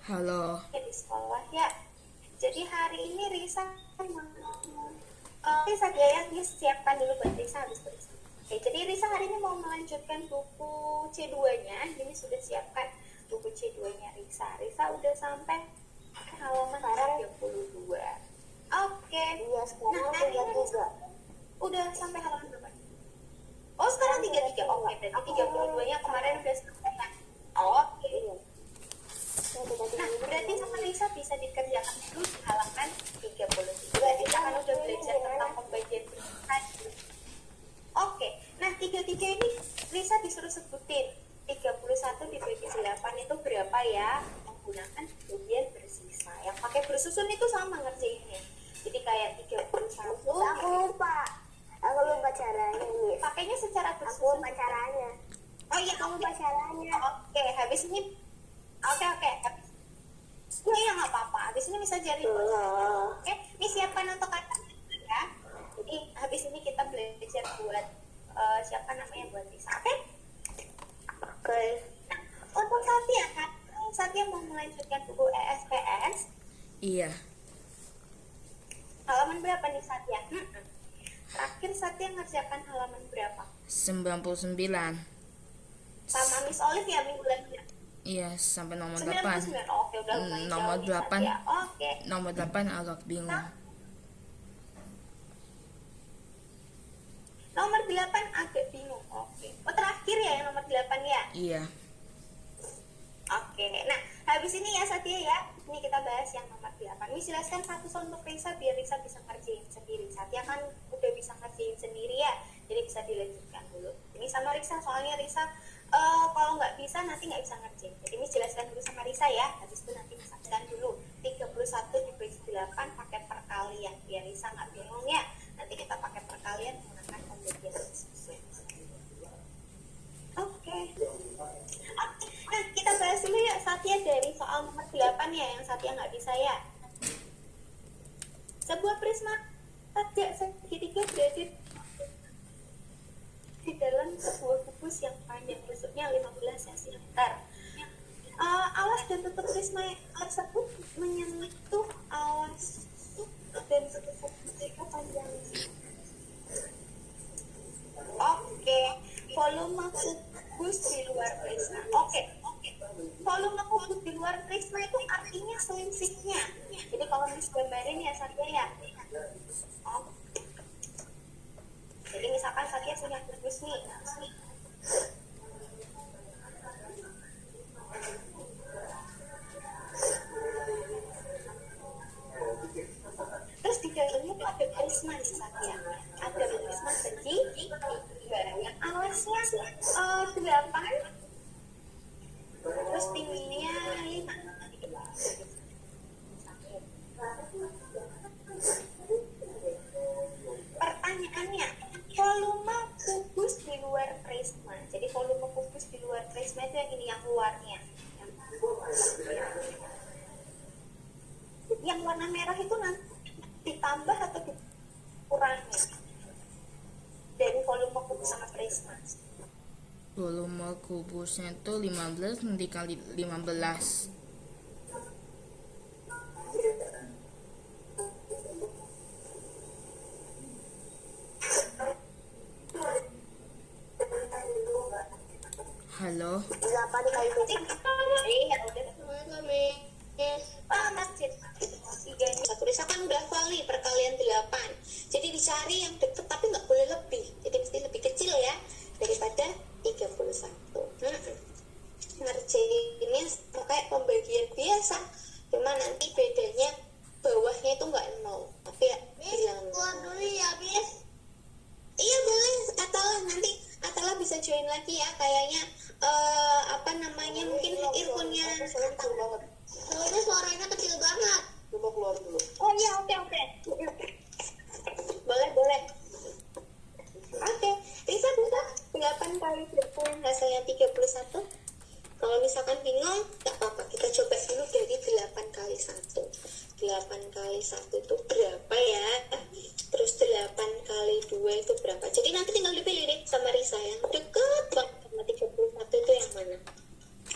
Halo. Di sekolah ya. Jadi hari ini Risa mau Risa dia ya, dia siapkan dulu buat Risa habis Risa. Oke, jadi Risa hari ini mau melanjutkan buku C2-nya. Ini sudah siapkan buku C2-nya Risa. Risa udah sampai halaman 32. Oke. Iya, sekarang Nah, hari ini juga. udah sampai halaman berapa? Oh, sekarang 33. Oke, berarti 32-nya kemarin udah sampai. Oke. Nah, berarti sama Lisa bisa dikerjakan dulu di halaman 33. Kita kan udah belajar tentang pembagian perintah. Oke, nah 33 ini Lisa disuruh sebutin 31 dibagi 8 itu berapa ya? Menggunakan bagian bersisa. Yang pakai bersusun itu sama ngerjainnya. Jadi kayak 31. Aku lupa. Aku lupa caranya, Miss. Pakainya secara Aku bersusun. lupa caranya. Oh iya, Aku lupa caranya. Oke, habis ini Oke. Ya nggak apa-apa. Habis ini bisa jadi. Oke, ini siapkan untuk kata ya. Jadi habis ini kita belajar buat siapa namanya buat Lisa. Oke? Oke. Nah, untuk Satya kan, Satya mau melanjutkan buku ESPS. Iya. Halaman berapa nih Satya? Terakhir Satya ngerjakan halaman berapa? 99. Sama Miss Olive ya minggu lalu. Iya, sampai nomor 99. 8. Oke, udah lumayan Nomor jauh nih, 8. Satya. Oke. Nomor 8 agak bingung. Nah, nomor 8 agak bingung. Oke. Oh, terakhir ya yang nomor 8 ya? Iya. Oke. Nah, habis ini ya Satya ya. Ini kita bahas yang nomor 8. Ini jelaskan satu untuk Risa biar Risa bisa ngerjain sendiri. Satya kan udah bisa ngerjain sendiri ya. Jadi bisa dilanjutkan dulu. Ini sama Risa, soalnya Risa kalau nggak bisa nanti nggak bisa ngerjain. Jadi ini jelaskan dulu sama Risa ya. Habis itu nanti misalkan dulu 31 dibagi 8 pakai perkalian. Biar Risa nggak bingung ya. Nanti kita pakai perkalian menggunakan pembagian susun. Oke. Nah, kita bahas dulu ya Satya dari soal nomor 8 ya yang Satya nggak bisa ya. Sebuah prisma tajak segitiga berada di dalam sebuah kubus yang panjang bentuknya 15 cm. Alas dan tutup prisma tersebut menyentuh alas dan tutup kubus itu panjang. Oke, volume kubus di luar prisma. Oke. Volume kubus di luar prisma itu artinya selisihnya. Jadi kalau gambarin ya Satya ya. Jadi misalkan Satya punya kubus nih. Terus di dalamnya tuh ada prisma di Satya. Ada prisma segitiga. Alasnya 8. Terus tingginya 5. Pertanyaannya, volume kubus di luar prisma. Jadi volume kubus di luar prisma itu yang ini, yang luarnya. Yang warna merah itu nanti ditambah atau dikurangi dari volume kubus sama prisma. Volume kubusnya itu 15 dikali 15. Halo. 8 kali 7. Masjid 3 satu Risa kan udah hafal nih perkalian 8. Jadi dicari yang deket tapi nggak boleh lebih. Jadi mesti lebih kecil ya daripada 31. Ngerjainnya pakai pembagian biasa. Cuma nanti bedanya bawahnya itu nggak 0. Tapi ya bilang dulu ya, Bis. Iya boleh, Atala nanti Atala bisa join lagi ya kayaknya mungkin earphone-nya soalnya suaranya kecil banget. Coba keluar dulu. Oh iya, oke. Boleh. Oke, Risa bisa 8 kali 20 hasilnya 31. Kalau misalkan bingung, nggak apa-apa. Kita coba dulu dari 8 kali 1. 8 kali 1 itu berapa ya? Terus 8 kali 2 itu berapa? Jadi nanti tinggal dipilih deh sama Risa yang deket banget sama 31 itu yang mana?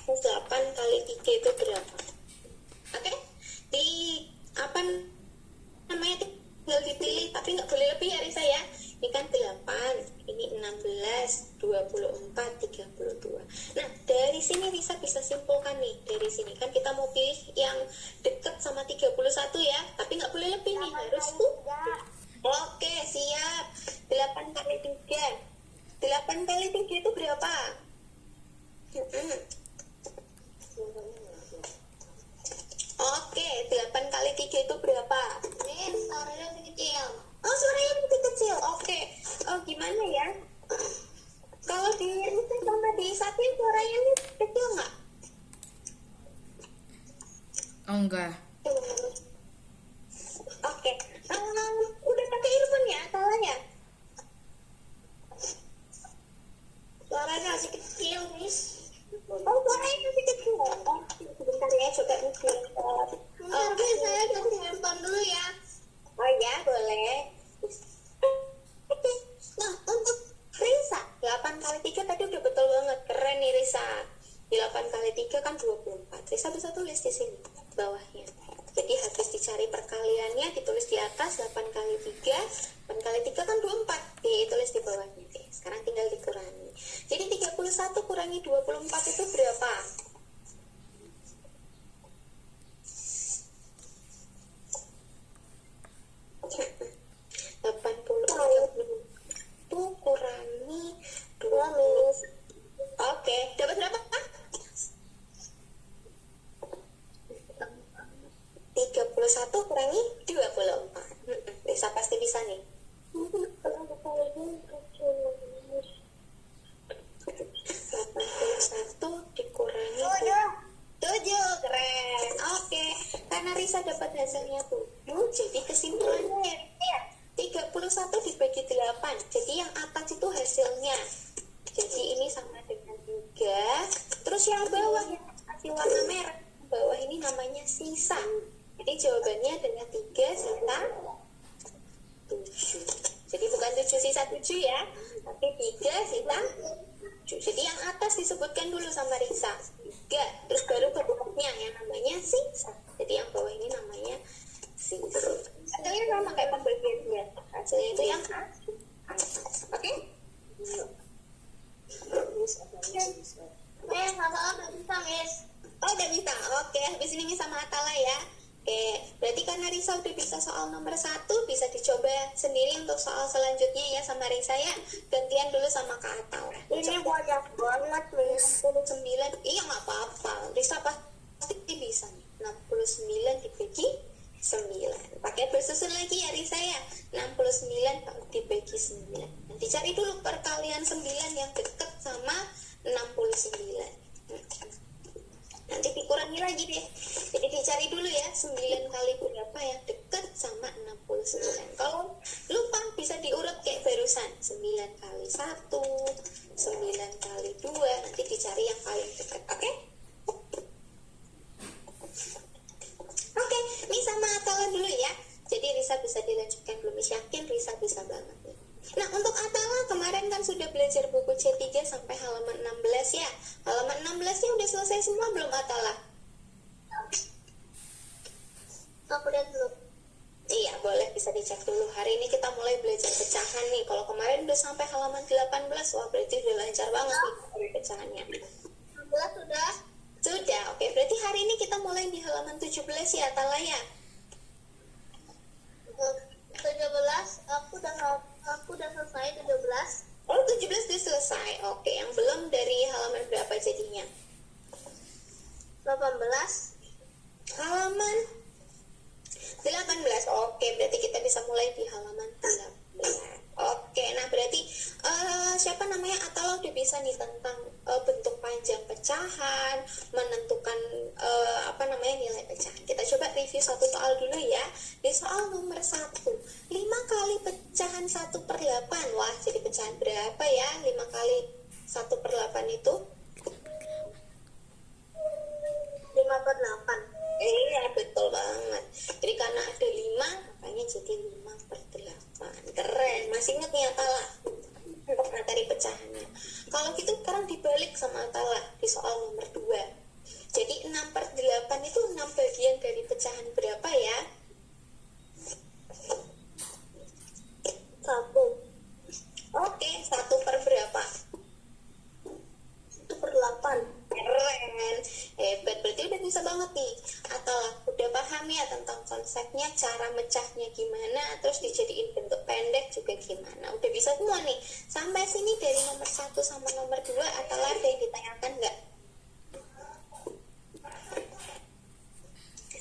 8 kali 3 itu berapa? tapi nggak boleh lebih ya Risa ya. Ini kan 8, ini 16, 24, 32. Nah, dari sini Risa bisa simpulkan nih. Dari sini kan kita mau pilih yang deket sama 31 ya. Tapi nggak boleh lebih nih, harus tuh. Oke, siap. 8 kali 3. 8 kali 3 itu berapa? Oke, 8 kali 3 itu berapa? Suaranya masih kecil. Oh, suaranya masih kecil. Oke. Oh, gimana ya? Kalau di Risa sama di Sapi suaranya ini kecil nggak? Oh enggak. Oke. Udah pakai earphone ya, salah ya? Suaranya masih kecil, Miss. Oh, suaranya masih kecil. Oh, sebentar ya, coba mikir. Oke, saya ganti handphone dulu ya. Oh ya, boleh. Oke. Nah, untuk Risa, 8 kali 3 tadi udah betul banget. Keren nih Risa. 8 kali 3 kan 24. Risa bisa tulis di sini, bawahnya. Jadi habis dicari perkaliannya, ditulis di atas 8 kali 3. 8 kali 3 kan 24. Ditulis di bawahnya. Oke, sekarang tinggal dikurangi. Jadi 31 kurangi 24 itu berapa? Tuh kurangi 20. Oke, dapat berapa? 31 kurangi 24. Bisa pasti bisa nih. 81 dikurangi 7. Keren. Oke, karena Risa dapat hasilnya 7, jadi kesimpulannya ya 31 dibagi 8. Jadi yang atas itu hasilnya. Jadi ini sama dengan 3. Terus yang bawah yang kasih warna merah, bawah ini namanya sisa. Jadi jawabannya adalah 3 sisa 7. Jadi bukan 7 sisa 7 ya, tapi 3 sisa 7. Jadi yang atas disebutkan dulu sama Risa 3, terus baru ke bawahnya yang namanya sisa. Jadi yang bawah ini namanya sisa. Hasilnya sama kayak pembagian biasa. Hasilnya itu yang atas. Oke? Masalah udah bisa, Miss. Oh, udah bisa. Oke, habis ini Miss sama Atala ya. Oke, berarti karena Risa udah bisa soal nomor 1, bisa dicoba sendiri untuk soal selanjutnya ya sama Risa ya. Gantian dulu sama Kak Atala. Ini banyak banget, Miss. 69, iya nggak apa-apa. Risa pasti bisa nih. 69 dibagi 9. Pakai bersusun lagi ya Risa ya. 69 dibagi 9. Nanti cari dulu perkalian 9 yang dekat sama 69. Nanti dikurangi lagi deh. Jadi dicari dulu ya 9 kali berapa yang dekat sama 69. Kalau lupa bisa diurut kayak barusan. 9 kali 1, 9 kali 2. Nanti dicari yang paling dekat. Oke? Oke, ini sama Atala dulu ya. Jadi Risa bisa dilanjutkan, belum yakin Risa bisa banget nih. Nah, untuk Atala kemarin kan sudah belajar buku C3 sampai halaman 16 ya. Halaman 16-nya udah selesai semua belum Atala? Aku lihat dulu. Iya, boleh bisa dicek dulu. Hari ini kita mulai belajar pecahan nih. Kalau kemarin udah sampai halaman 18, wah berarti udah lancar banget nih pecahannya. 16 sudah. Sudah, oke. Berarti hari ini kita mulai di halaman 17 ya, Atala ya? 17, aku udah selesai 17. Oh, 17 udah selesai. Oke, yang belum dari halaman berapa jadinya? 18. Halaman 18. Oke, berarti kita bisa mulai di halaman 18. Oke, nah berarti siapa namanya Atala udah bisa nih tentang bentuk panjang pecahan, menentukan nilai pecahan. Kita coba review satu soal dulu ya. Di soal nomor 1, 5 kali pecahan 1/8. Wah, jadi pecahan berapa ya? 5 kali 1/8 itu 5/8. iya, betul banget. Jadi karena ada 5, makanya jadi 5/8. Keren, masih ingat nih Atala untuk materi pecahannya. Kalau gitu sekarang dibalik sama Atala di soal nomor 2. Jadi 6/8 itu 6 bagian dari pecahan berapa ya? cara mecahnya gimana, terus dijadiin bentuk pendek juga gimana. Udah bisa semua nih. Sampai sini dari nomor 1 sama nomor 2 atau ada yang ditanyakan nggak?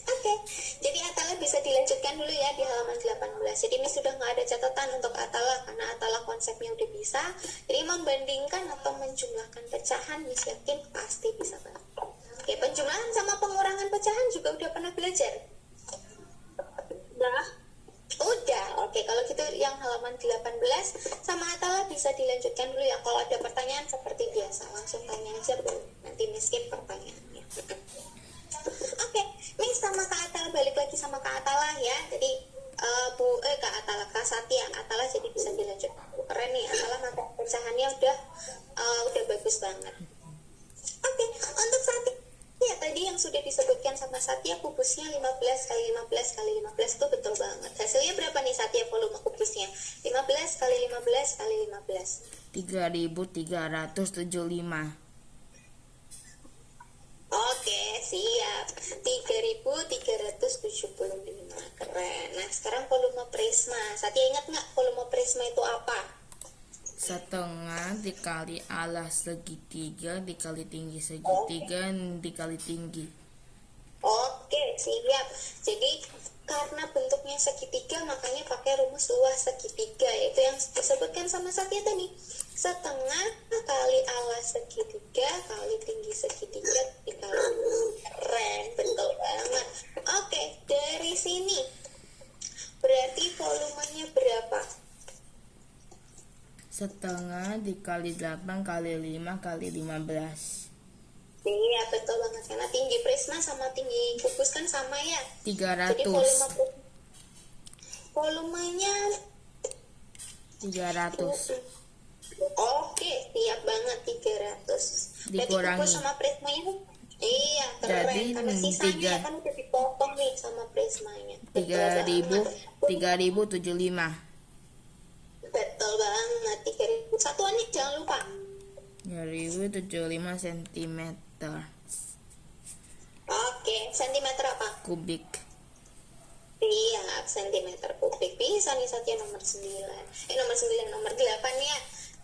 Oke, jadi Atala bisa dilanjutkan dulu ya di halaman 18. Jadi ini sudah nggak ada catatan untuk Atala karena Atala konsepnya udah bisa. Jadi membandingkan atau menjumlahkan pecahan, Miss yakin pasti bisa banget. Oke, penjumlahan sama pengurangan pecahan juga udah pernah belajar? Udah, oke. Kalau gitu yang halaman 18 sama Atala bisa dilanjutkan dulu ya. Kalau ada pertanyaan seperti biasa, langsung tanya aja Bu. Nanti Miss skip pertanyaannya. Oke, Miss sama Kak Atala balik lagi sama Kak Atala ya. Jadi Kak Atala, Kak Satya, Atala jadi bisa dilanjut. Keren nih, Atala mata pecahannya udah bagus banget. Oke, untuk Satya ya tadi yang sudah disebutkan sama Satya, kubusnya 15 kali 15 kali 15 itu betul banget. Hasilnya berapa nih Satya volume kubusnya? 15 kali 15 kali 15. 3.375. Oke, siap. 3.375. Keren. Nah, sekarang volume prisma. Satya ingat nggak volume prisma itu apa? Setengah dikali alas segitiga dikali tinggi segitiga dikali tinggi. Oke, siap. Jadi karena bentuknya segitiga makanya pakai rumus luas segitiga, yaitu yang disebutkan sama Satya tadi. Setengah kali alas segitiga kali tinggi segitiga dikali. Keren, betul banget. Oke, dari sini berarti volumenya berapa? Setengah dikali 8 kali 5 kali 15. Iya, betul banget. Karena tinggi prisma sama tinggi kubus kan sama ya. 300. Jadi volumenya 300. Oke, siap banget 300. Berarti Dikurangi. kubus sama prismanya. Iya, keren. Jadi, Karena sisanya tiga- kan udah dipotong nih sama prismanya. 3.075. Betul banget. 3.000. Satuannya jangan lupa. 3.075 cm Oke, sentimeter apa? kubik. Siap, sentimeter kubik. Bisa nih Satya nomor 9. Nomor 8 ya.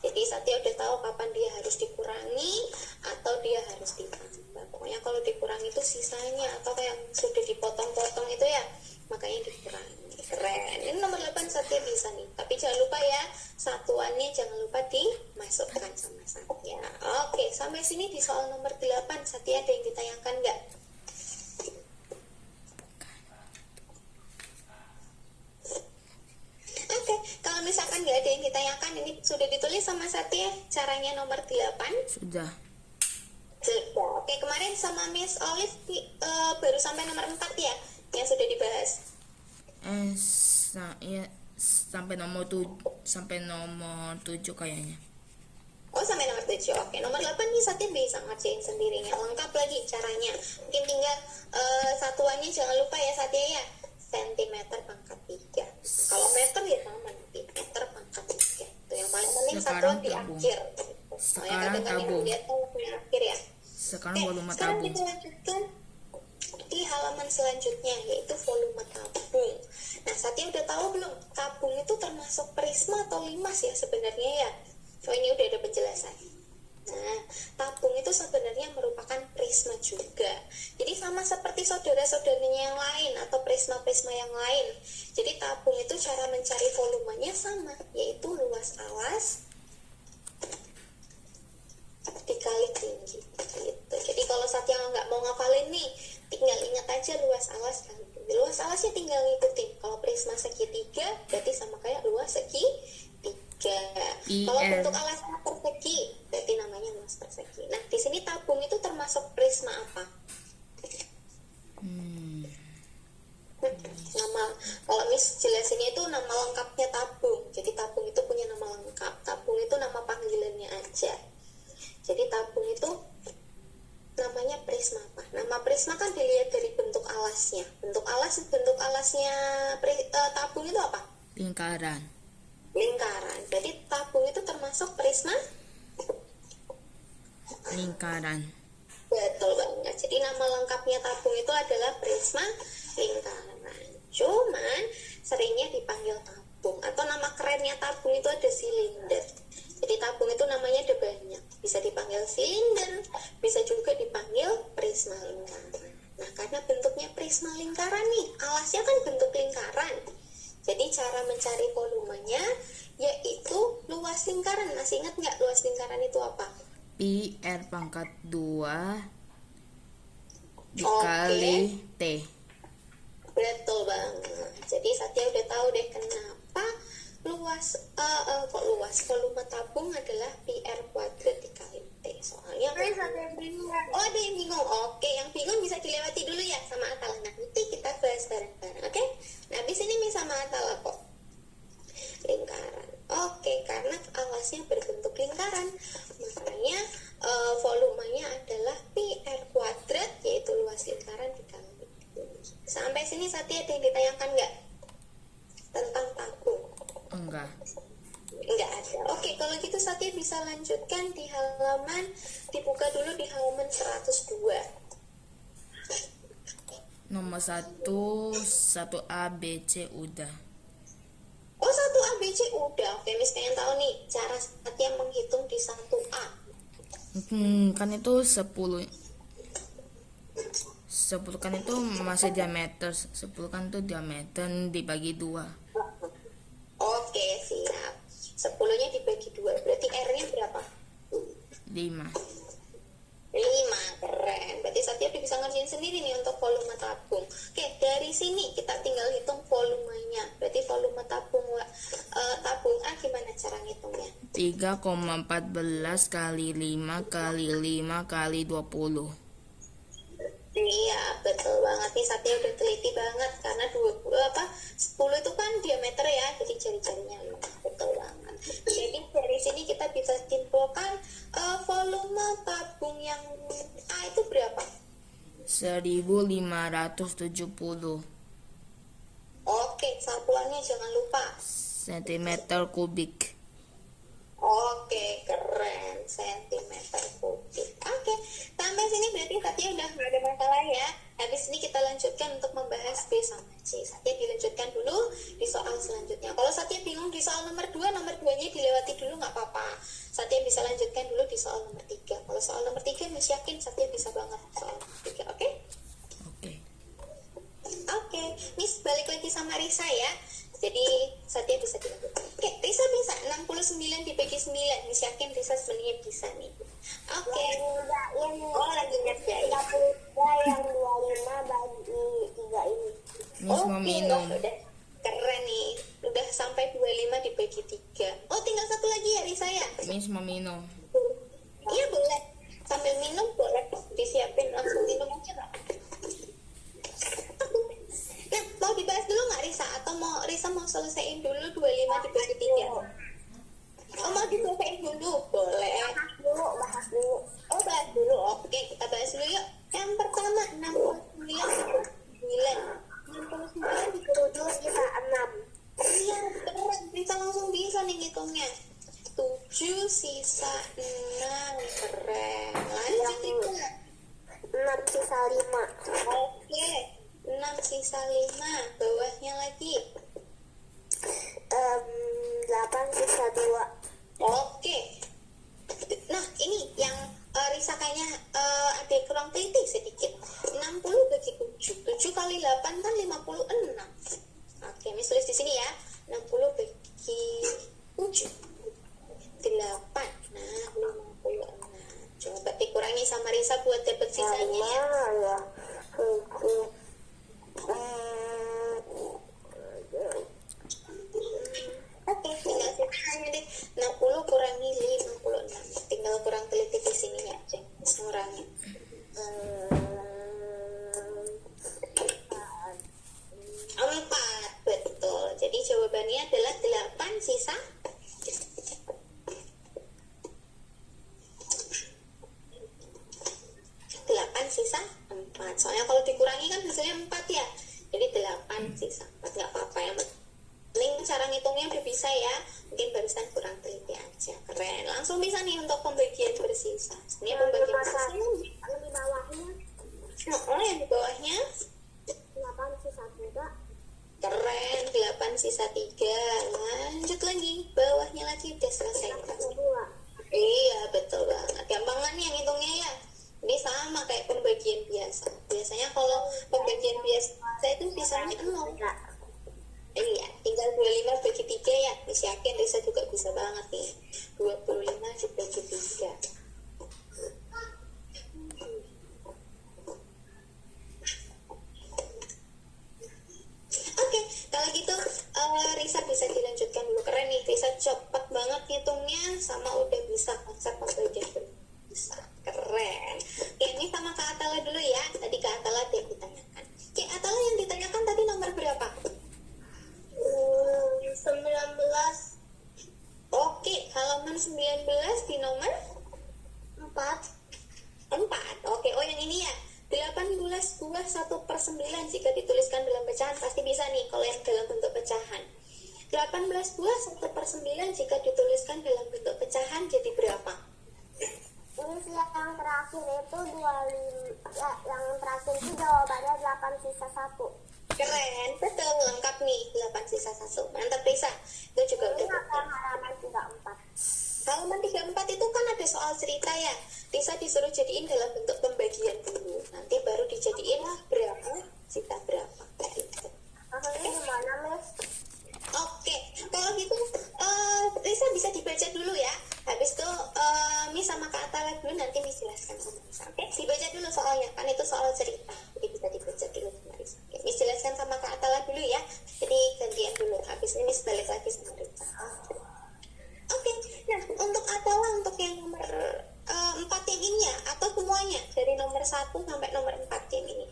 Jadi Satya udah tahu kapan dia harus dikurangi atau dia harus ditambah. Pokoknya kalau dikurangi itu sisanya atau kayak yang sudah dipotong-potong itu ya, makanya dikurangi. Keren. Ini nomor 8 Satya bisa nih. Tapi jangan lupa ya, satuannya jangan lupa dimasukkan sama Satya. Oke, sampai sini di soal nomor 8 Satya ada yang ditanyakan nggak? Oke, kalau misalkan nggak ada yang ditanyakan, ini sudah ditulis sama Satya caranya nomor 8. Sudah. Sudah. Oke, kemarin sama Miss Olive baru sampai nomor 4 ya, yang sudah dibahas. Ya, sampai nomor 7 kayaknya. Oh, sampai nomor 7. Oke, nomor 8 nih Satya bisa ngerjain sendirinya. Lengkap lagi caranya. Mungkin tinggal satuannya jangan lupa ya Satya ya. Sentimeter pangkat 3. Kalau meter ya sama nanti. Meter pangkat 3. Itu yang paling penting Sekarang satuan di tabung. akhir. Sekarang Yang tabung. lihat tuh di akhir ya. Sekarang Oke, volume sekarang tabung. kita lanjutkan di halaman selanjutnya, yaitu volume tabung. Nah, Satya udah tahu belum? Tabung itu termasuk prisma atau limas ya sebenarnya ya? Oh, ini udah ada penjelasan. Nah, tabung itu sebenarnya merupakan prisma juga. Jadi sama seperti saudara-saudaranya yang lain atau prisma-prisma yang lain. Jadi tabung itu cara mencari volumenya sama, yaitu luas alas dikali tinggi. Gitu. Jadi kalau Satya nggak mau ngafalin nih, tinggal ingat aja luas alas kali tinggi. Luas alasnya tinggal ngikutin. Kalau prisma segitiga berarti sama kayak luas segitiga. Kalau bentuk alasnya persegi, berarti namanya luas persegi. Nah, di sini tabung itu termasuk prisma apa? Nama, kalau Miss jelasinnya itu nama lengkapnya tabung. Jadi tabung itu punya nama lengkap. Tabung itu nama panggilannya aja. Jadi tabung itu namanya prisma apa? Nama prisma kan dilihat dari bentuk alasnya. Bentuk alasnya tabung itu apa? Lingkaran. Lingkaran. Jadi tabung itu termasuk prisma Lingkaran. betul banget. Jadi nama lengkapnya tabung itu adalah prisma lingkaran. Cuman seringnya dipanggil tabung, atau nama kerennya tabung itu ada silinder. Jadi tabung itu namanya ada banyak, bisa dipanggil silinder, bisa juga dipanggil prisma lingkaran. Nah, karena bentuknya prisma lingkaran nih, alasnya kan bentuk lingkaran. Jadi cara mencari volumenya yaitu luas lingkaran. Masih ingat nggak luas lingkaran itu apa? Pi R pangkat 2 dikali T. Betul banget. Jadi Satya udah tahu deh kenapa volume tabung adalah pi R kuadrat dikali T. Soalnya oh, ada yang bingung. Oke, yang bingung bisa dilewati dulu ya sama Atal. Nanti kita bahas bareng-bareng. Oke? Nah, habis ini Mi sama Atal kok. Lingkaran. Oke, karena alasnya berbentuk lingkaran, makanya volumenya adalah pi R kuadrat, yaitu luas lingkaran dikali T. Sampai sini Satya ada yang ditayangkan nggak tentang tabung? Enggak. Nggak ada. Oke, kalau gitu Satya bisa lanjutkan di halaman, dibuka dulu di halaman 102. Nomor 1 1A B C udah. Oh, 1A B C udah. Oke, Miss pengen tahu nih cara Satya menghitung di 1A. Kan itu 10 kan itu masih diameter. 10 kan itu diameter dibagi 2. Oke, siap. 10-nya dibagi 2, berarti R-nya berapa? 5. 5, keren. Berarti Satya udah bisa ngerjain sendiri nih untuk volume tabung. Oke, dari sini kita tinggal hitung volumenya. Berarti volume tabung A gimana cara ngitungnya? 3,14 kali 5 kali 5 kali 20. Iya, betul banget nih. Satya udah teliti banget karena 10 itu kan diameter ya, jadi jari-jarinya 5. Betul banget. Jadi dari sini kita bisa simpulkan volume tabung yang A itu berapa? 1570 Oke, satuannya jangan lupa. cm kubik. Oke, keren. Sentimeter kubik. Oke, sampai sini berarti Satya udah nggak ada masalah ya. Habis ini kita lanjutkan untuk membahas B sama C. Satya dilanjutkan dulu di soal selanjutnya. Kalau Satya bingung di soal nomor 2, nomor 2-nya dilewati dulu nggak apa-apa. Satya bisa lanjutkan dulu di soal nomor 3. Kalau soal nomor 3, Miss yakin Satya bisa banget soal nomor 3, oke? Oke, Miss balik lagi sama Risa ya. Jadi Satya bisa dilanjutkan. Oke, Risa bisa 69 dibagi 9. Miss yakin Risa sebenarnya bisa nih. Oke. Oh, lagi ngerjain. Yang 25 bagi 3 ini. Miss mau minum. Udah keren nih. Udah sampai 25 dibagi 3. Oh, tinggal satu lagi ya Risa ya. Miss mau minum. Iya boleh. Sambil minum boleh. Disiapin langsung minum aja nggak? Nah, mau dibahas dulu nggak Risa? Atau Risa mau selesaiin dulu 25 dibagi 3? Oh, mau diselesaiin dulu? Boleh. Bahas dulu. Oh, bahas dulu. Oke, kita bahas dulu yuk. Yang pertama, 69 dikurangi 7 sisa 6. Iya, keren. Risa langsung bisa nih ngitungnya. 7 sisa 6. Keren. Lanjut Risa. 6 sisa 5. Oke. 6 sisa 5. Bawahnya lagi. 8 sisa 2. Oke. Nah, ini yang Risa kayaknya ada kurang teliti sedikit. 60 bagi 7. 7 kali 8 kan 56. Oke, Miss tulis di sini ya. 60 bagi 7. 8. Nah, 56. Coba dikurangi sama Risa buat dapat sisanya ya. Ya. Oke, tinggal sisanya deh. 60 kurangi 56. Tinggal kurang teliti di sini ya, Ceng. Ngurangin. 4, betul. Jadi jawabannya adalah 8 sisa 8 sisa 4. Soalnya kalau dikurangi kan hasilnya 4 ya. Jadi 8 sisa 4. Nggak apa-apa ya. Link cara ngitungnya udah bisa ya. Mungkin barusan kurang teliti aja. Keren. Langsung bisa nih untuk pembagian bersisa. Ini pembagian bersisa. Yang di bawahnya Oh, yang di bawahnya 8 sisa 3. keren. 8 sisa 3. Lanjut lagi, bawahnya lagi udah selesai. 2. Iya, betul banget. Gampangan yang hitungnya ya. Ini sama kayak pembagian biasa. Biasanya kalau pembagian biasa itu sisanya 0. Iya, tinggal 25 bagi 3 ya. Miss yakin Risa juga bisa banget nih. 25 dibagi 3. Oke, kalau gitu Risa bisa dilanjutkan dulu. Keren nih, Risa cepet banget ngitungnya sama udah bisa konsep pembagian bisa. Keren. Oke, ini sama Kak Atala dulu ya. Tadi Kak Atala ada yang ditanyakan. Oke, Atala yang ditanyakan tadi nomor berapa? 19. Oke, halaman 19 di nomor 4. 4. Oke, oh yang ini ya. 18 buah 1/9 jika dituliskan dalam pecahan pasti bisa nih kalau yang dalam bentuk pecahan. 18 buah 1/9 jika dituliskan dalam bentuk pecahan jadi berapa? Ini sih yang terakhir itu 25. Ya, yang terakhir itu jawabannya 8 sisa 1. Keren, betul, lengkap nih 8 sisa 1. Mantap Risa. Itu juga Ini udah betul. halaman 34. Halaman 34 itu kan ada soal cerita ya. Risa disuruh jadiin dalam bentuk pembagian dulu. Nanti baru dijadiin berapa, sisa berapa. Kayak gitu. Maksudnya gimana, Miss? Oke, kalau gitu Risa bisa dibaca dulu ya. Habis itu Miss sama Kak Atala dulu nanti Miss jelaskan sama Risa. Oke, dibaca dulu soalnya. Kan itu soal cerita. Jadi bisa dibaca dulu sama Risa. Oke, Miss jelaskan sama Kak Atala dulu ya. Jadi gantian dulu. Habis ini Miss balik lagi sama Risa. Oke, nah untuk Atala untuk yang nomor 4 yang ini ya, atau semuanya dari nomor 1 sampai nomor 4 yang ini.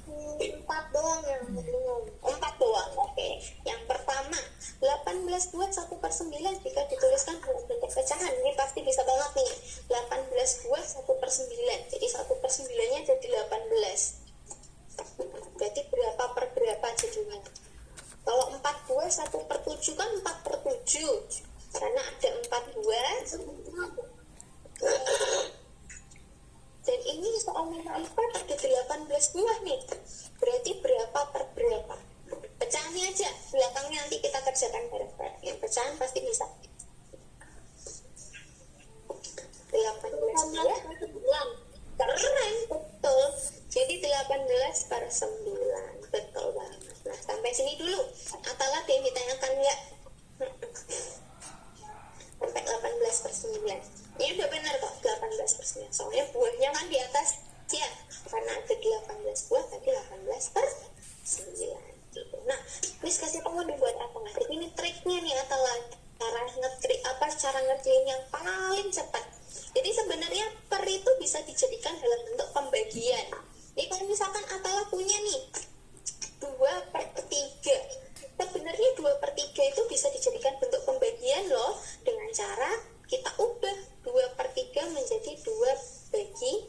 4 doang yang bingung. 4 doang, oke. Yang pertama, 18 buat 1/9 jika dituliskan dalam bentuk pecahan. Ini pasti bisa banget nih. 18 buat 1/9. Jadi 1/9-nya jadi 18. Berarti berapa per berapa jadinya? Kalau 4 buah 1/7 kan 4/7. Karena ada 4 buah. Dan ini soal nomor 4 ada 18 buah nih. Berarti berapa per berapa? Pecahannya aja. Belakangnya nanti kita kerjakan bareng-bareng. Yang pecahan pasti bisa. 18 buah. Keren, betul. Jadi 18/9. Betul banget. Nah, sampai sini dulu. Atala ada yang ditanyakan nggak? Sampai 18/9. Ini udah benar kok, 18/9. Soalnya buahnya kan di atas ya. Karena ada 18 buah, tadi 18/9. Gitu. Nah, Miss kasih tahu nih buat Atala. Ini triknya nih Atala. Cara ngerjain yang paling cepat. Jadi sebenarnya per itu bisa dijadikan dalam bentuk pembagian. Jadi kalau misalkan Atala punya nih 2/3. Sebenarnya 2/3 itu bisa dijadikan bentuk pembagian loh. Dengan cara kita ubah 2/3 menjadi 2/3.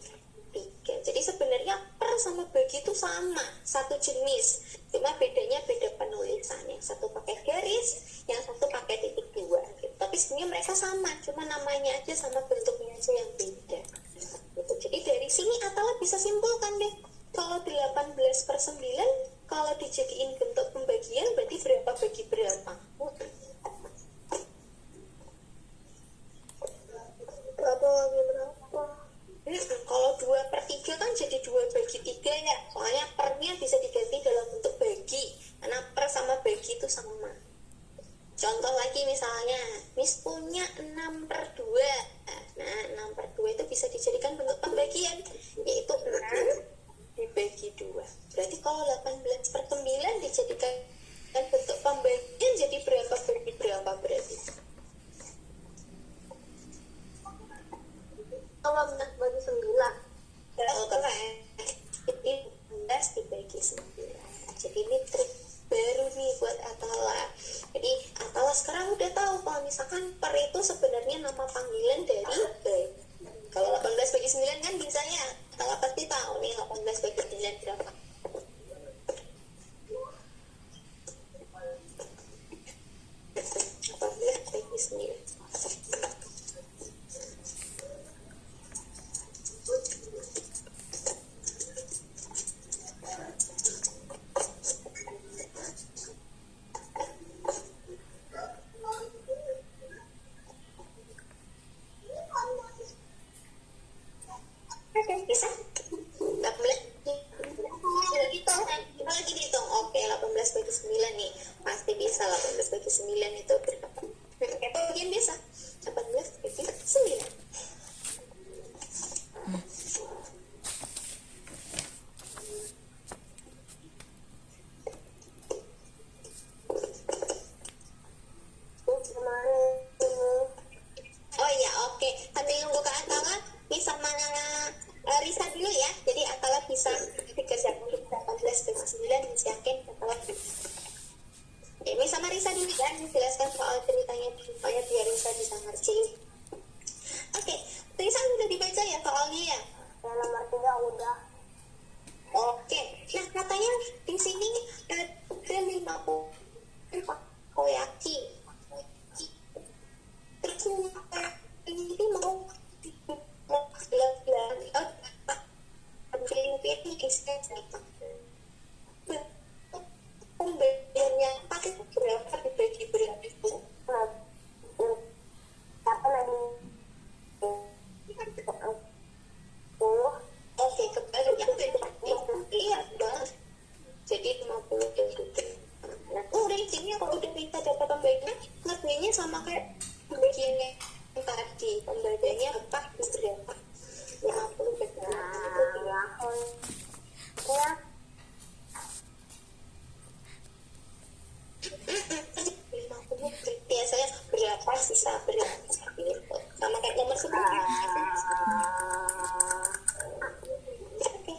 Jadi sebenarnya per sama bagi itu sama, satu jenis. Cuma bedanya beda penulisan. Yang satu pakai garis, yang satu pakai titik 2. Gitu. Tapi sebenarnya mereka sama, cuma namanya aja sama bentuknya aja yang beda. Gitu. Jadi dari sini Atala bisa simpulkan deh. Kalau 18/9, kalau dijadiin bentuk pembagian berarti berapa bagi berapa? Berapa lagi berapa? Kalau 2/3 kan jadi 2/3 ya. Soalnya pernya bisa diganti dalam bentuk bagi. Karena per sama bagi itu sama. Contoh lagi misalnya, Miss punya 6/2. Nah, 6/2 itu bisa dijadikan bentuk pembagian. Yaitu 6 dibagi 2. Berarti kalau 18/9 dijadikan bentuk pembagian jadi berapa bagi berapa berarti? Kalau 11 bagi 9. Keren. Jadi 11 dibagi 9. Jadi ini trik baru nih buat Atala. Jadi Atala sekarang udah tahu kalau misalkan per itu sebenarnya nama panggilan dari bagi. Kalau 18 bagi 9 kan biasanya Atala pasti tahu nih 18 bagi 9 berapa. 18 bagi 9. bagi 9 nih. Pasti bisa 18 bagi 9 itu berapa? Kayak bagian biasa. 18 bagi 9. Oh iya, oke. Sambil nunggu Kak Atala, nih sama Risa dulu ya. Jadi Atala bisa dikerjakan untuk 18 bagi 9, yakin Atala bisa. Ini sama Risa dulu ya, jelaskan soal ceritanya supaya biar Risa bisa ngerti. Oke, Risa udah dibaca ya soalnya ya? Yang nomor 3 udah. Oke, nah katanya di sini ada 50 koyaki. Terus ini mau bilang pilih pembeliannya pakai berapa dibagi berapa itu? Apa lagi? Oke, kembali yang iya banget. Jadi 50 gitu. Nah, ratingnya kalau udah kita dapat pembagiannya, ngertinya sama kayak pembagiannya yang tadi. Pembagiannya apa berapa? 50 bagi 50 itu Ya, biasanya berapa sisa berapa gitu. Sama kayak nomor 10. Oke.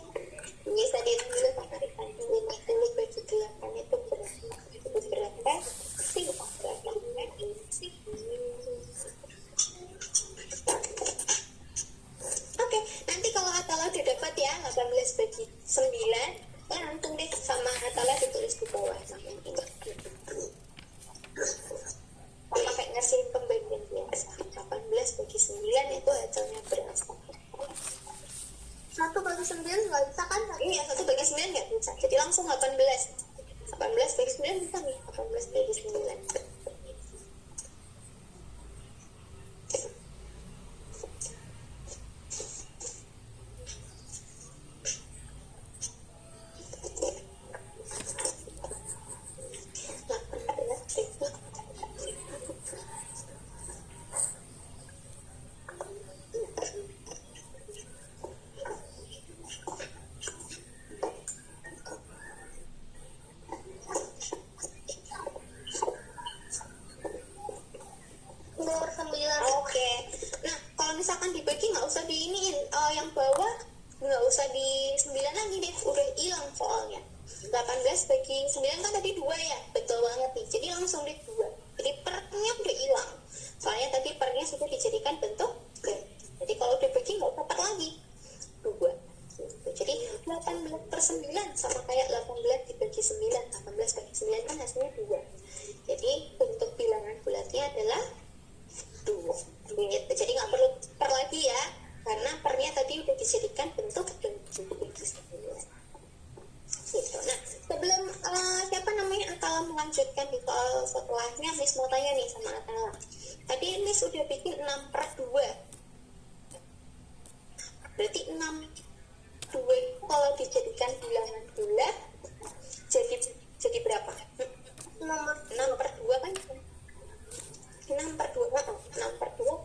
Bisa dihitung dulu sama Rifan. 50 bagi 8 itu berapa? Sih, berapa? Oke, nanti kalau Atala udah dapat ya 18 bagi 9, langsung deh sama Atala ditulis di bawah sama ini. Sama kayak ngasih pembagian biasa. 18 bagi 9 itu hasilnya berapa? 1 bagi 9 nggak bisa kan? Iya, 1 bagi 9 nggak bisa. Jadi langsung 18. 18 bagi 9 bisa nih. 18 bagi 9. Nomor 9. Oke. Nah, kalau misalkan dibagi nggak usah diiniin. Yang bawah nggak usah di 9 lagi deh. Udah hilang soalnya. 18 bagi 9 kan tadi 2 ya. Betul banget nih. Jadi langsung deh 2. Jadi pernya udah hilang. Soalnya tadi pernya sudah dijadikan bentuk garis. Jadi kalau dibagi nggak usah per lagi. 2. Jadi 18/9 sama kayak 18 dibagi 9. 18 bagi 9 kan hasilnya 2. Jadi bentuk bilangan bulatnya adalah 2. Jadi nggak perlu per lagi ya, karena pernya tadi udah dijadikan bentuk bagi 9. Gitu. Nah, sebelum siapa namanya Atala melanjutkan di soal setelahnya, Miss mau tanya nih sama Atala. Tadi Miss udah bikin 6/2. Berarti 6/2 kalau dijadikan bilangan bulat jadi berapa? Nomor 6/2 kan? 6/2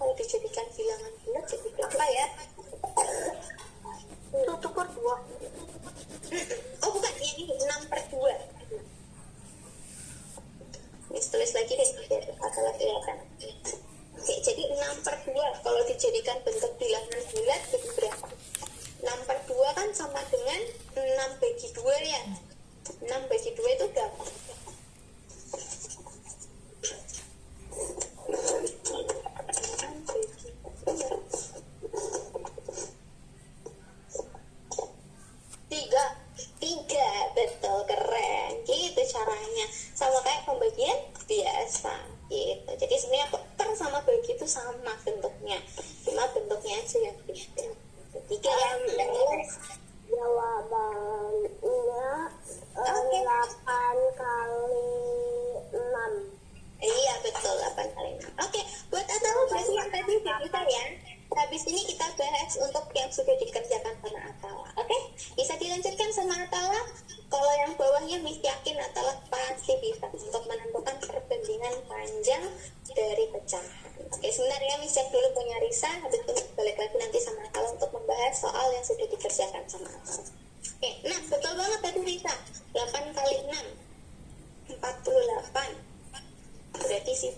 kalau dijadikan bilangan bulat jadi berapa ya? 1/2. Oh bukan, ini 6/2. Miss tulis lagi deh biar Atala kelihatan. Oke, jadi 6/2 kalau dijadikan bentuk bilangan bulat jadi berapa? 6/2 kan sama dengan 6 bagi 2 ya. 6 bagi 2 itu berapa? 3, betul, keren gitu caranya, sama kayak pembagian biasa gitu. Jadi sebenarnya per sama bagi itu sama bentuknya, cuma bentuknya aja yang beda. 3 ya, Jawabannya 8 kali 6. iya betul, 8 kali 6. Oke, buat Atala berarti yang tadi udah bisa ya. Habis ini kita bahas untuk yang sudah dikerjakan sama Atala. Oke, bisa dilanjutkan sama Atala. Kalau yang bawahnya Miss yakin Atala pasti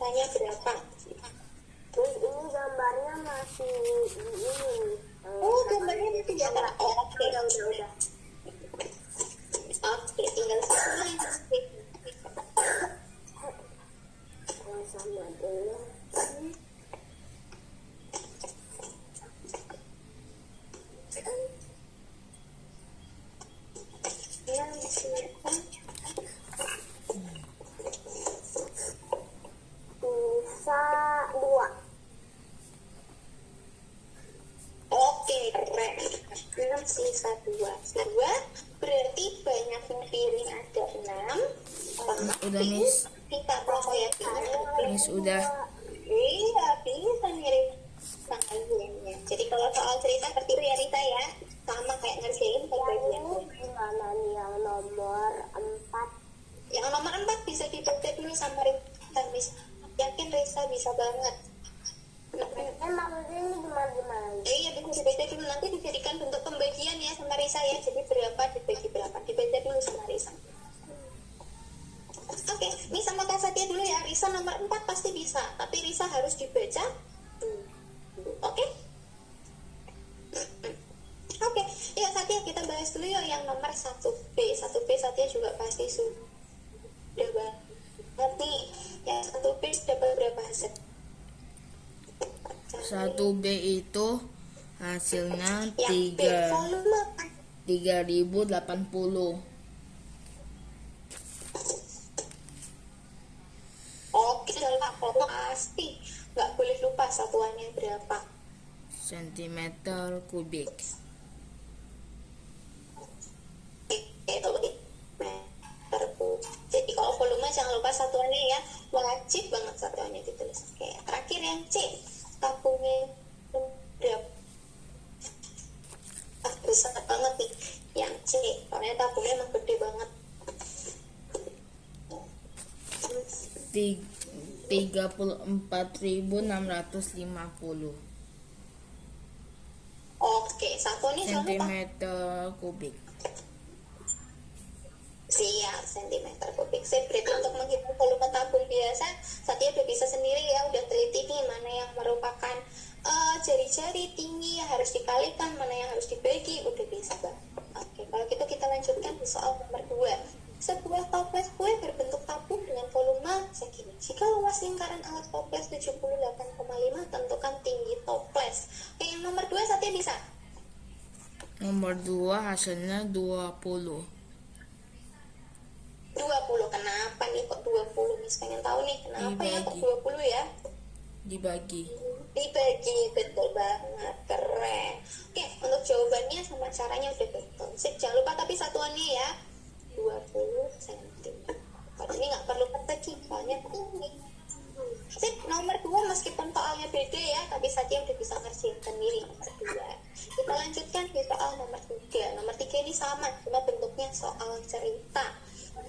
angkanya berapa. Terus ini gambarnya masih di ini. Oh, gambarnya masih di antara. Oke. Udah. Oke, tinggal satu lagi. Sama dulu. Ya, silakan. Sisa 2. Oke, keren. 6 sisa 2. 2 berarti banyak piring ada 6. Udah, Miss. Kita proyeknya. Miss udah. Iya, bisa mirip bagiannya. Jadi kalau soal cerita tertiru ya Rita ya. Sama kayak ngerjain Yang bagian. ini gimana nih yang nomor 4? Yang nomor 4 bisa dibaca dulu sama Rita, Miss. Yakin Risa bisa banget. Maksudnya ini gimana? Iya, bisa dibaca dulu. Nanti dijadikan bentuk pembagian ya sama Risa ya. Jadi berapa dibagi berapa. Dibaca dulu sama Risa. Oke, ini sama Kak Satya dulu ya. Risa nomor 4 pasti bisa. Tapi Risa harus dibaca. Oke? Oke, ya Satya kita bahas dulu yuk yang nomor 1B. 1B Satya juga pasti sudah banget nih. Yang 1B dapat berapa hasil? 1B itu hasilnya Yang B, volume 3080 Oke, kalau pasti nggak boleh lupa satuannya berapa. cm kubik. Itu meter kubik. Jadi kalau volume jangan lupa satuannya ya, wajib banget satuannya ditulis. Oke, terakhir yang C, tabungnya berapa? Besar banget nih yang C, soalnya tabungnya emang gede banget. 34.650 Oke, satu nih jangan lupa. cm kubik. Siap, sentimeter kubik. Sip, berarti untuk menghitung volume tabung biasa, Satya udah bisa sendiri ya, udah teliti nih mana yang merupakan jari-jari tinggi yang harus dikalikan, mana yang harus dibagi, udah bisa Bang. Oke, kalau gitu kita lanjutkan di soal nomor 2. Sebuah toples kue berbentuk tabung dengan volume segini. Jika luas lingkaran alat toples 78,5, tentukan tinggi toples. Oke, yang nomor 2 Satya bisa? Nomor 2 hasilnya 20. 20, kenapa nih kok 20? Miss pengen tahu nih, kenapa ya kok Dibagi. 20 ya? Dibagi. Dibagi, betul banget, keren. Oke, untuk jawabannya sama caranya udah betul. Sip, jangan lupa tapi satuannya ya, 20 cm. Kalau ini nggak perlu keteki, soalnya tinggi. Sip, nomor 2 meskipun soalnya beda ya, tapi Satya udah bisa ngerjain sendiri nomor 2. Kita lanjutkan di soal nomor 3. Nomor 3 ini sama, cuma bentuknya soal cerita.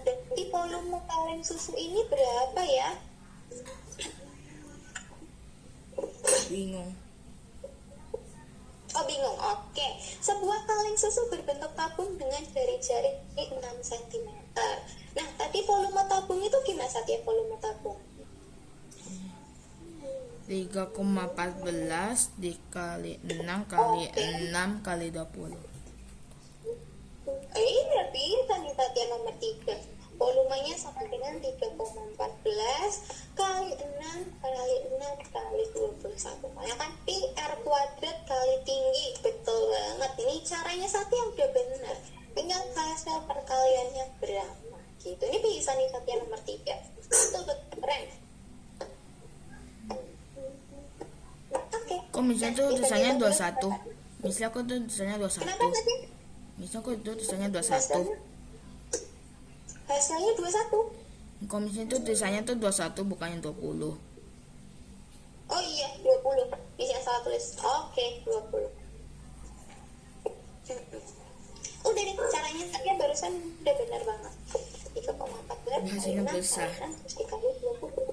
Jadi volume kaleng susu ini berapa ya? Bingung. Oh bingung, oke. Sebuah kaleng susu berbentuk tabung dengan jari-jari 6 cm. Nah, tadi volume tabung itu gimana Satya volume tabung? 3,14 dikali 6 kali 6 kali 20. Iya, bisa nih Satya nomor 3. Volumenya sama dengan 3,14 kali 6 kali 6 kali 21. Makanya kan PR kuadrat kali tinggi. Betul banget. Ini caranya Satya udah benar. Tinggal hasil perkaliannya berapa. Gitu. Ini bisa nih Satya nomor 3. Betul, keren. Oke. Kok misalnya tuh tulisannya 21? Misalnya kok tuh tulisannya Kenapa 21? Satya? Misalnya kok tuh tulisannya 21? Hasilnya 21. Kok misalnya tuh tulisannya tuh 21 bukannya 20? Oh iya, 20. Bisa salah tulis. Oke, 20. Udah deh, caranya Satya barusan udah benar banget. 3,14 Hasilnya kali 6 besar. kali 6 terus dikali 20.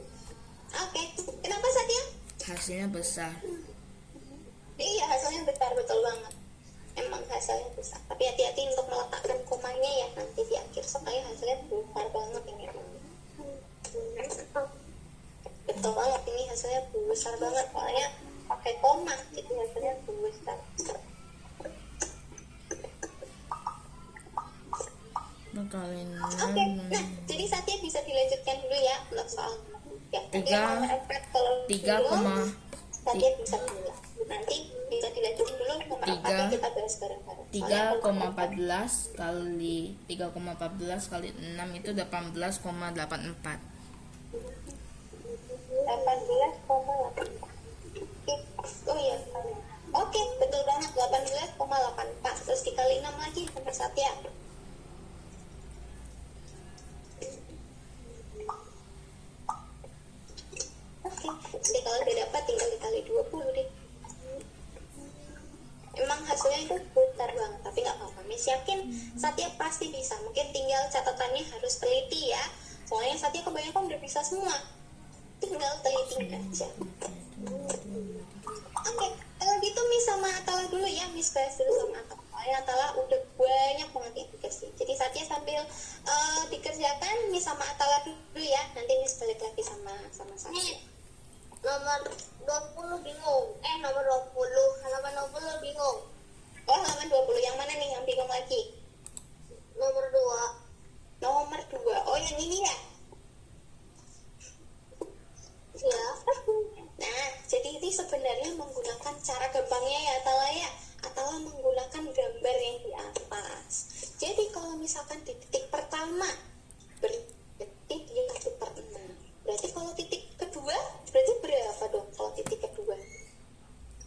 Oke, kenapa Satya? Hasilnya besar. Iya, hasilnya besar, betul banget. Emang hasilnya besar. Tapi hati-hati untuk meletakkan komanya ya nanti di akhir. Soalnya hasilnya besar banget ini. Betul hasilnya besar banget, soalnya pakai koma, jadi hasilnya besar. Kali Oke, nah jadi Satya bisa dilanjutkan dulu ya untuk soal ya. Tiga koma Satya bisa dulu. Nanti bisa dilanjutin dulu nomor 4 kita bahas bareng-bareng. 3,14 kali 3,14 kali 6 itu 18,84. 18,84. Oh iya. Oke, betul banget 18,84. Terus dikali 6 lagi sama Satya. Oke, jadi kalau udah dapat tinggal dikali 20 deh. Emang hasilnya itu besar banget, tapi nggak apa-apa. Miss yakin Satya pasti bisa. Mungkin tinggal catatannya harus teliti ya. Soalnya Satya kebanyakan udah bisa semua. Tinggal teliti aja. Oke, kalau gitu Miss sama Atala dulu ya. Miss bahas dulu sama Atala. Soalnya Atala udah banyak banget yang dikasih. Jadi Satya sambil dikerjakan, Miss sama Atala dulu ya. Nanti Miss balik lagi sama Satya. Nomor 20 bingung. Nomor 20. Halaman 20 bingung. Oh, halaman 20. Yang mana nih yang bingung lagi? Nomor 2. Nomor 2. Oh, yang ini ya? Ya. Nah, jadi ini sebenarnya menggunakan cara gampangnya ya Atala ya. Atala menggunakan gambar yang di atas. Jadi kalau misalkan di titik pertama berarti dia 1/6. Berarti kalau titik kedua berarti berapa dong kalau titik kedua?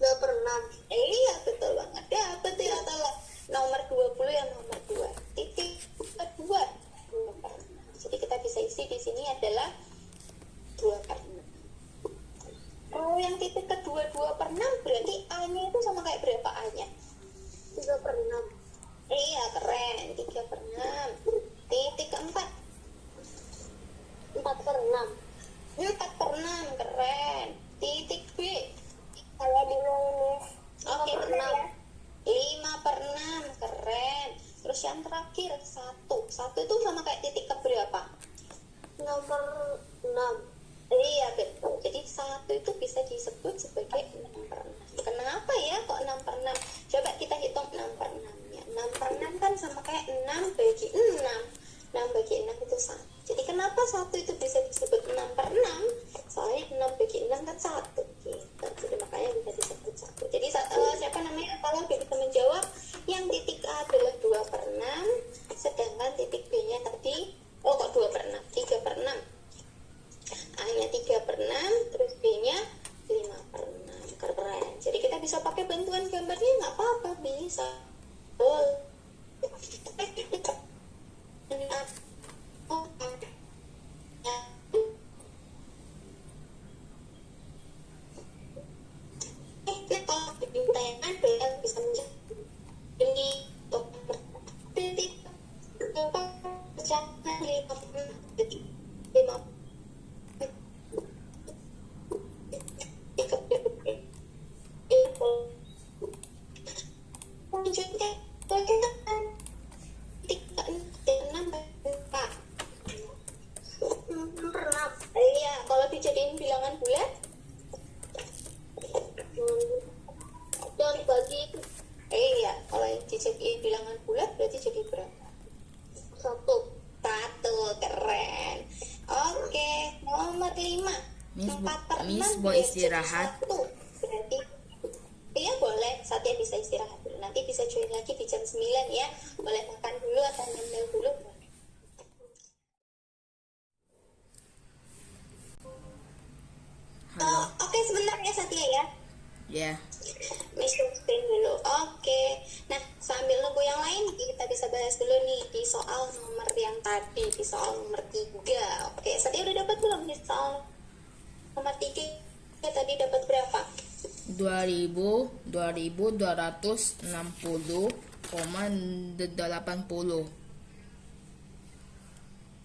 2/6. Iya, betul banget. Dapat ya Atala. Nomor 20 yang nomor 2. Titik kedua 2/6. Jadi kita bisa isi di sini adalah 2/6. Kalau yang titik kedua 2/6 berarti A-nya itu sama kayak berapa A-nya? 3/6. Iya, keren. 3/6. Titik keempat 4/6. 4/6, keren. Titik B. Saya bingung nih. Oke, 5/6. benar. 5/6, keren. Terus yang terakhir 1 itu sama kayak titik keberapa? Nomor 6. Iya, betul. Jadi 1 itu bisa disebut sebagai 6/6. Kenapa ya kok 6/6? Coba kita hitung 6/6-nya. 6/6 kan sama kayak 6/6. 6/6 itu 1. Jadi kenapa 1 itu bisa disebut 6/6? Soalnya 6/6 kan 1 gitu. Jadi makanya bisa disebut 1. Jadi siapa namanya? Kalau bisa menjawab yang titik A adalah 2/6, sedangkan titik B-nya tadi kok 2/6? 3/6. A-nya 3/6, terus B-nya 5/6. Keren. Jadi kita bisa pakai bantuan gambarnya, nggak apa-apa, bisa. Kalau dipintayan kalian bisa menjawab ini titik jangan 5 detik 5 lanjutkan bagaimana titik 6 4. 6/6. Iya, kalau dijadiin bilangan bulat Dan bagi iya, kalau dijadiin bilangan bulat berarti jadi berapa? 1. 1, keren. Oke, nomor 5. Miss, 4/6 Miss mau dia istirahat. jadi 1. Berarti iya boleh, Satya bisa istirahat dulu. Nanti bisa join lagi di jam 9 ya. Boleh makan dulu atau nyemil dulu. Halo. Oke, sebentar ya Satya ya. Ya. Miss screen dulu. Oke. Nah, sambil nunggu yang lain kita bisa bahas dulu nih di soal nomor yang tadi, di soal nomor 3. Oke, Satya udah dapat belum di soal nomor 3? Ya, tadi dapat berapa? 2260,80.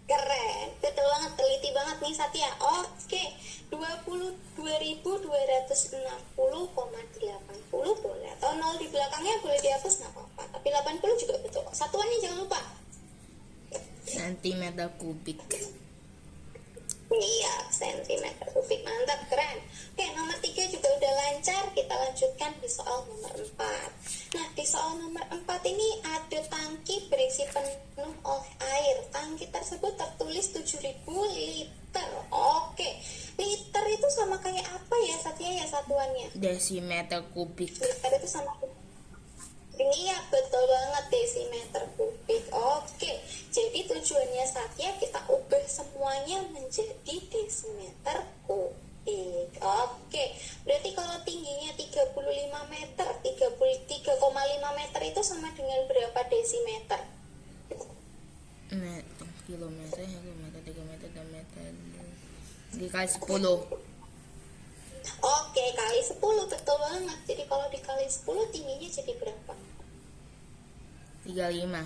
Keren, betul banget, teliti banget nih Satya. Oke, 22.260,80 boleh. Atau 0 di belakangnya boleh dihapus, nggak apa-apa. Tapi 80 juga betul. Satuannya jangan lupa. Centimeter kubik. Iya, sentimeter kubik. Mantap, keren. Oke, nomor 3 juga udah lancar. Kita lanjutkan di soal nomor 4. Nah, di soal nomor 4 ini ada tangki berisi penuh oleh air. Tangki tersebut tertulis 7.000 liter. Oke, liter itu sama kayak apa ya Satya ya satuannya? Desimeter kubik. Liter itu sama iya, betul banget, desimeter kubik. Oke, jadi tujuannya Satya kita ubah semuanya menjadi desimeter kubik. Oke, berarti kalau tingginya 35 meter, 33,5 meter itu sama dengan berapa desimeter? Kilometer, kilometer, 3 meter, 2 meter dikali 10. Oke, kali 10, betul banget. Jadi kalau dikali 10 tingginya jadi berapa? 35.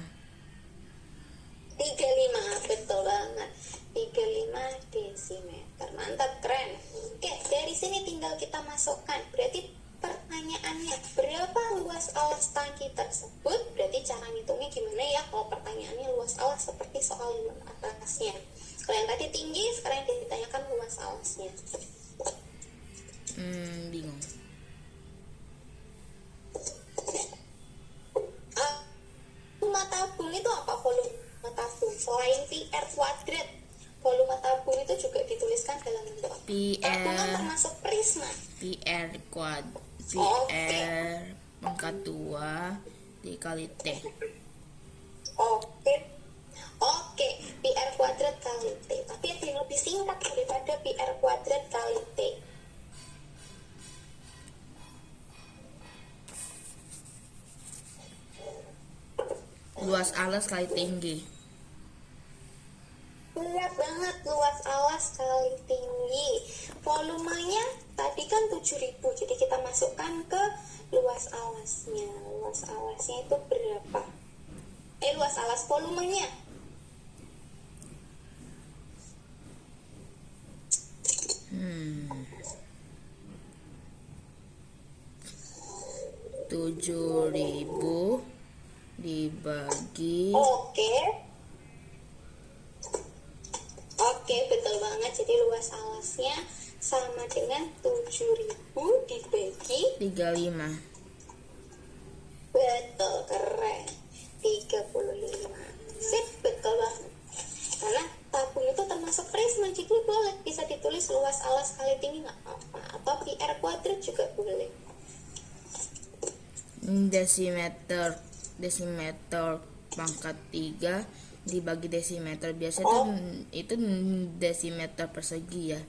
35, betul banget. 35 desimeter. Mantap, keren. Oke, dari sini tinggal kita masukkan. Berarti pertanyaannya, berapa luas alas tangki tersebut? Berarti cara ngitungnya gimana ya kalau pertanyaannya luas alas seperti soal atasnya. Kalau yang tadi tinggi, sekarang ditanyakan luas alasnya. Bingung. Volume tabung itu apa? Volume tabung selain PR kuadrat, volume tabung itu juga dituliskan dalam bentuk apa? Tabung kan termasuk prisma. PR kuad PR pangkat 2 dikali T. Oke, PR kuadrat kali T. Tapi ada yang lebih singkat daripada PR kuadrat kali T. Luas alas kali tinggi. Berat banget, luas alas kali tinggi. Volumenya tadi kan 7.000, jadi kita masukkan ke luas alasnya. Luas alasnya itu berapa? Luas alas volumenya. Hmm. 7.000 dibagi. Oke, betul banget. Jadi luas alasnya sama dengan 7.000 dibagi 35. Betul, keren. 35. Sip, betul banget. Karena tabung itu termasuk prisma, jadi boleh bisa ditulis luas alas kali tinggi nggak apa-apa. Atau PR kuadrat juga boleh. Desimeter pangkat 3 dibagi desimeter biasa itu desimeter persegi ya.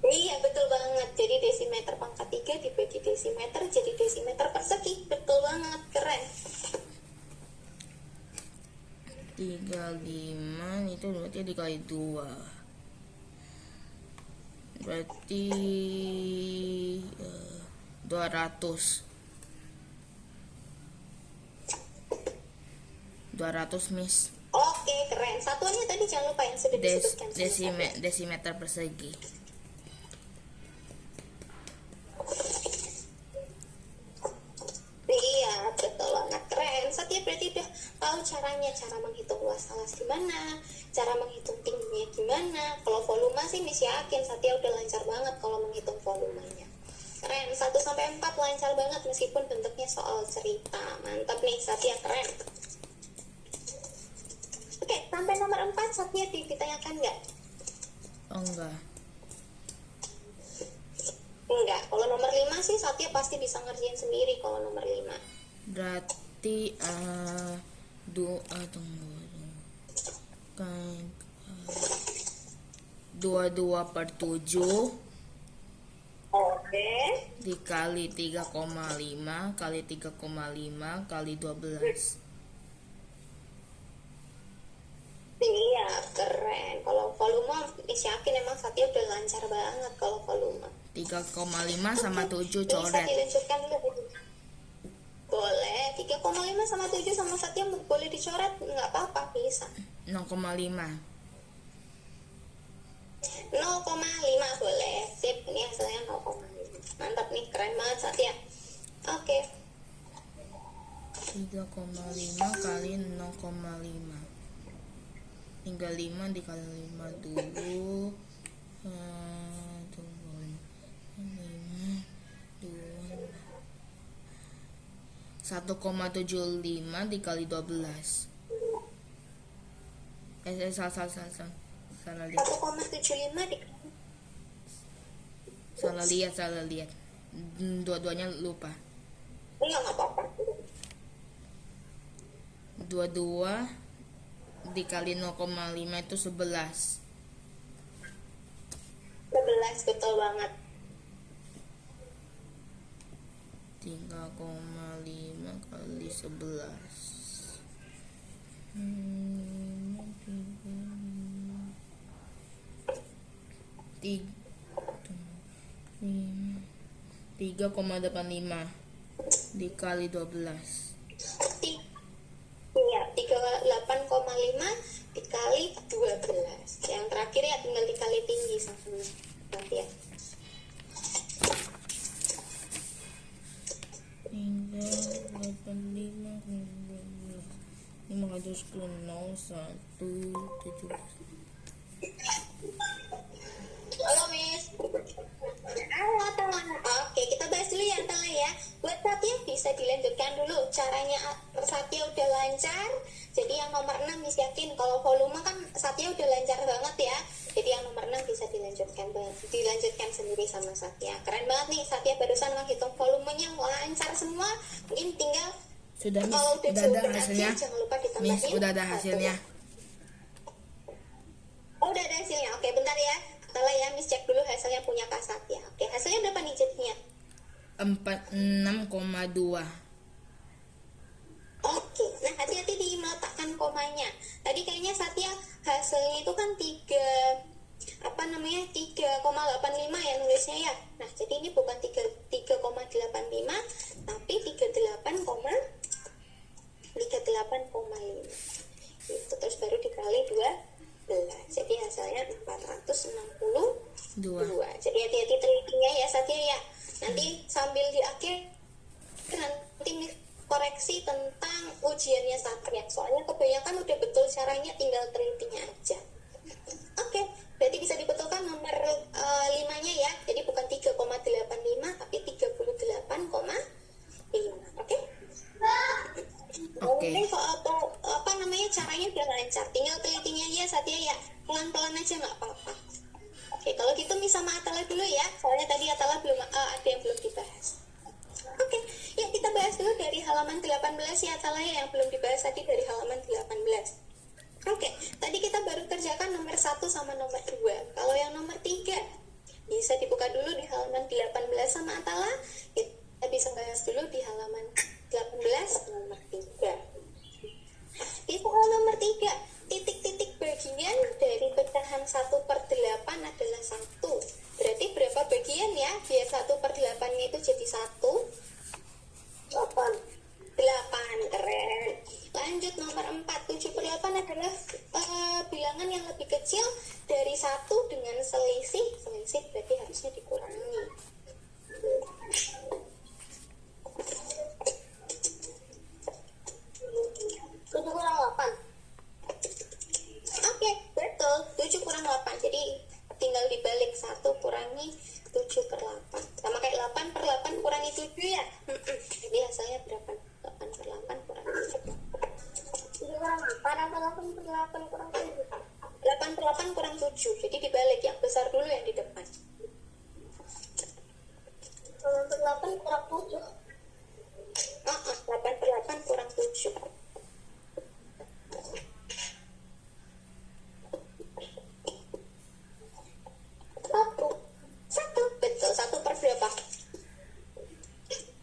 Iya, betul banget. Jadi desimeter pangkat 3 dibagi desimeter jadi desimeter persegi. Betul banget, keren. 35 itu berarti dikali 2. Berarti 200 Miss. Oke, keren. Satuannya tadi jangan lupa yang sudah disebutkan. Desimeter persegi. Iya, betul banget, keren. Satya berarti udah tahu caranya, cara menghitung luas alas gimana, cara menghitung tingginya gimana. Kalau volume sih Miss yakin Satya udah lancar banget kalau menghitung volumenya. Keren, 1 sampai 4 lancar banget meskipun bentuknya soal cerita. Mantap nih Satya, keren. Oke, sampai nomor 4 Satya ditanyakan nggak? Oh enggak. Enggak, kalau nomor 5 sih Satya pasti bisa ngerjain sendiri kalau nomor 5. Berarti tunggu. Kan 22/7 dikali 3,5 kali 3,5 kali 12. Iya, keren. Kalau volume, yakin emang Satya udah lancar banget kalau volume. 3,5 sama 7 Bisa coret. dilanjutkan dulu. Boleh, 3,5 sama 7 sama Satya boleh dicoret, nggak apa-apa, bisa. 0,5. 0,5 boleh. Sip, ini hasilnya 0,5. Mantap nih, keren banget Satya. Oke. 3,5 kali 0,5. tinggal 5 dikali 5 dulu. Tunggu, 5 2 1,75 dikali 12. Salah lihat. 1,75 Salah lihat. Dua-duanya lupa. Iya, nggak apa-apa. 22 dikali 0,5 itu 11. 11, betul banget. 3,5 kali 11. Tiga 3,85 dikali 12. Iya, 38,5 dikali 12. Yang terakhir ya tinggal dikali tinggi sama nanti ya. 3,85 5 kali 10 0 1 17. Halo Miss. Halo teman. Oke, kita bahas dulu ya Tala ya. Buat Satya bisa dilanjutkan dulu. Caranya Satya udah lancar. Jadi yang nomor 6 Miss yakin kalau volume kan Satya udah lancar banget ya. Jadi yang nomor 6 bisa dilanjutkan sendiri sama Satya. Keren banget nih, Satya barusan menghitung volumenya lancar semua. Mungkin tinggal Sudah Miss, kalau udah ada hasilnya. jangan lupa ditambahin. Miss, udah ada hasilnya. Oh, udah ada hasilnya. Oke, bentar ya. Setelah ya, Miss cek dulu hasilnya punya Kak Satya. Oke, hasilnya berapa nih jadinya? 46,2. Oke, nah hati-hati di meletakkan komanya. Tadi kayaknya Satya hasilnya itu kan 3,85 ya nulisnya ya. Nah, jadi ini bukan 3,85 tapi 38,5. Itu terus baru dikali 12. Jadi hasilnya 462. Jadi hati-hati telitinya ya Satya ya. Nanti sambil di akhir nanti koreksi tentang ujiannya Satya. Soalnya kebanyakan udah betul caranya, tinggal telitinya aja. Oke, berarti bisa dibetulkan nomor 5-nya ya. Jadi bukan 3,85 tapi 38,5. Oke? Mungkin caranya udah lancar. Tinggal telitinya aja Satya ya. Pelan-pelan aja nggak apa-apa. Oke, kalau gitu Miss sama Atala dulu ya. Soalnya tadi Atala belum ada yang belum dibahas. Oke, ya kita bahas dulu dari halaman 18 ya Atala ya, yang belum dibahas tadi dari halaman 18. Oke, tadi kita baru kerjakan nomor 1 sama nomor 2. Kalau yang nomor 3 bisa dibuka dulu di halaman 18 sama Atala. Kita bisa bahas dulu di halaman 18 nomor 3. Di soal nomor 3, titik-titik bagian dari pecahan 1/8 adalah 1. Berarti berapa bagian ya? Biar 1/8-nya itu jadi 1. 8. Keren. Lanjut nomor 4, 7/8 adalah bilangan yang lebih kecil dari 1 dengan selisih berarti harusnya dikurangi. 7 kurang 8. Oke, betul. 7 kurang 8. Jadi tinggal dibalik 1 kurangi 7/8. Sama kayak 8/8 kurangi 7 ya. Jadi hasilnya berapa? 8/8 kurangi 7. 7 kurang 8 atau 8/8 kurang 7? 8/8 kurang 7. Jadi dibalik, yang besar dulu yang di depan. 8/8 kurang 7. 8/8 kurang 7. Satu, betul. 1 per berapa?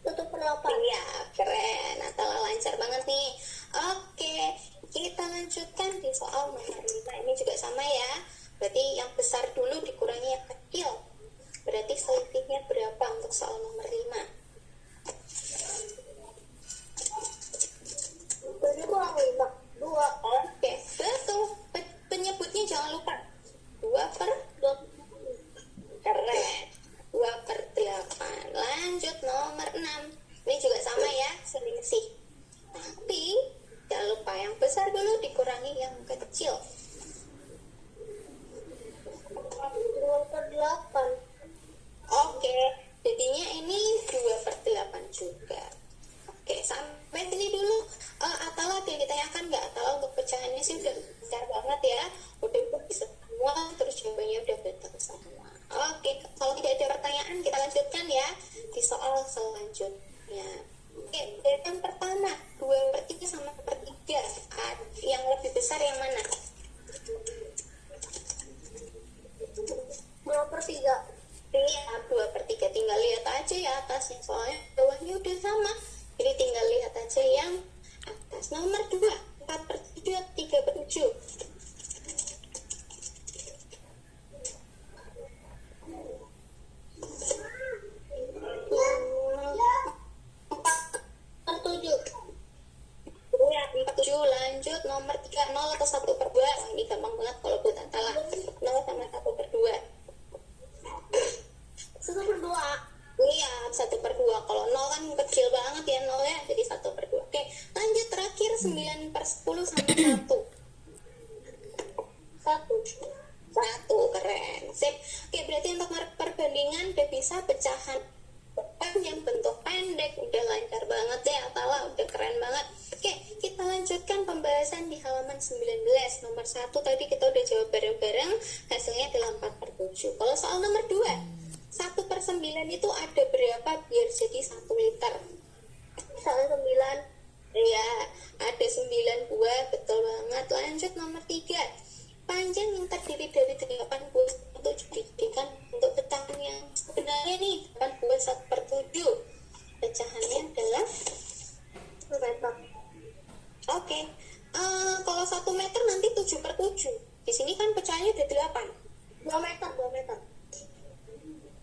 1/8. Ya, keren. Atala lancar banget nih. Oke, kita lanjutkan di soal nomor 5. Ini juga sama ya. Berarti yang besar dulu dikurangi yang kecil. Berarti selisihnya berapa untuk soal nomor 5? 3. Iya, 2/3. Tinggal lihat aja ya atasnya, soalnya bawahnya udah sama. Jadi tinggal lihat aja yang atas. Nomor 2, 4/7, 3/7. Ya, 4/7. Lanjut nomor 3, 0 atau 1/2. Wah, ini gampang banget kalau buat Atala. 0 sama 1/2. 1/2. Iya, 1/2. Kalau 0 kan kecil banget ya 0 ya, jadi 1/2. Oke, lanjut terakhir 9/10 sama 1. 1, keren. Sip. Oke, berarti untuk perbandingan udah bisa pecahan yang bentuk pendek, udah lancar banget deh Atala, udah keren banget. Oke, kita lanjutkan pembahasan di halaman 19. Nomor 1 tadi kita udah jawab bareng-bareng, hasilnya adalah 4/7. Kalau soal nomor 2, 1/9 itu ada berapa biar jadi 1 liter? Soal 9. Ya, ada 9 buah, betul banget. Lanjut nomor 3. Panjang yang terdiri dari 8 buah untuk dijadikan untuk pecahan yang sebenarnya nih 8 buah 1/7. Pecahannya adalah meter. Oke. Kalau 1 meter nanti 7/7. Di sini kan pecahannya udah 8. 2 meter, 2 meter.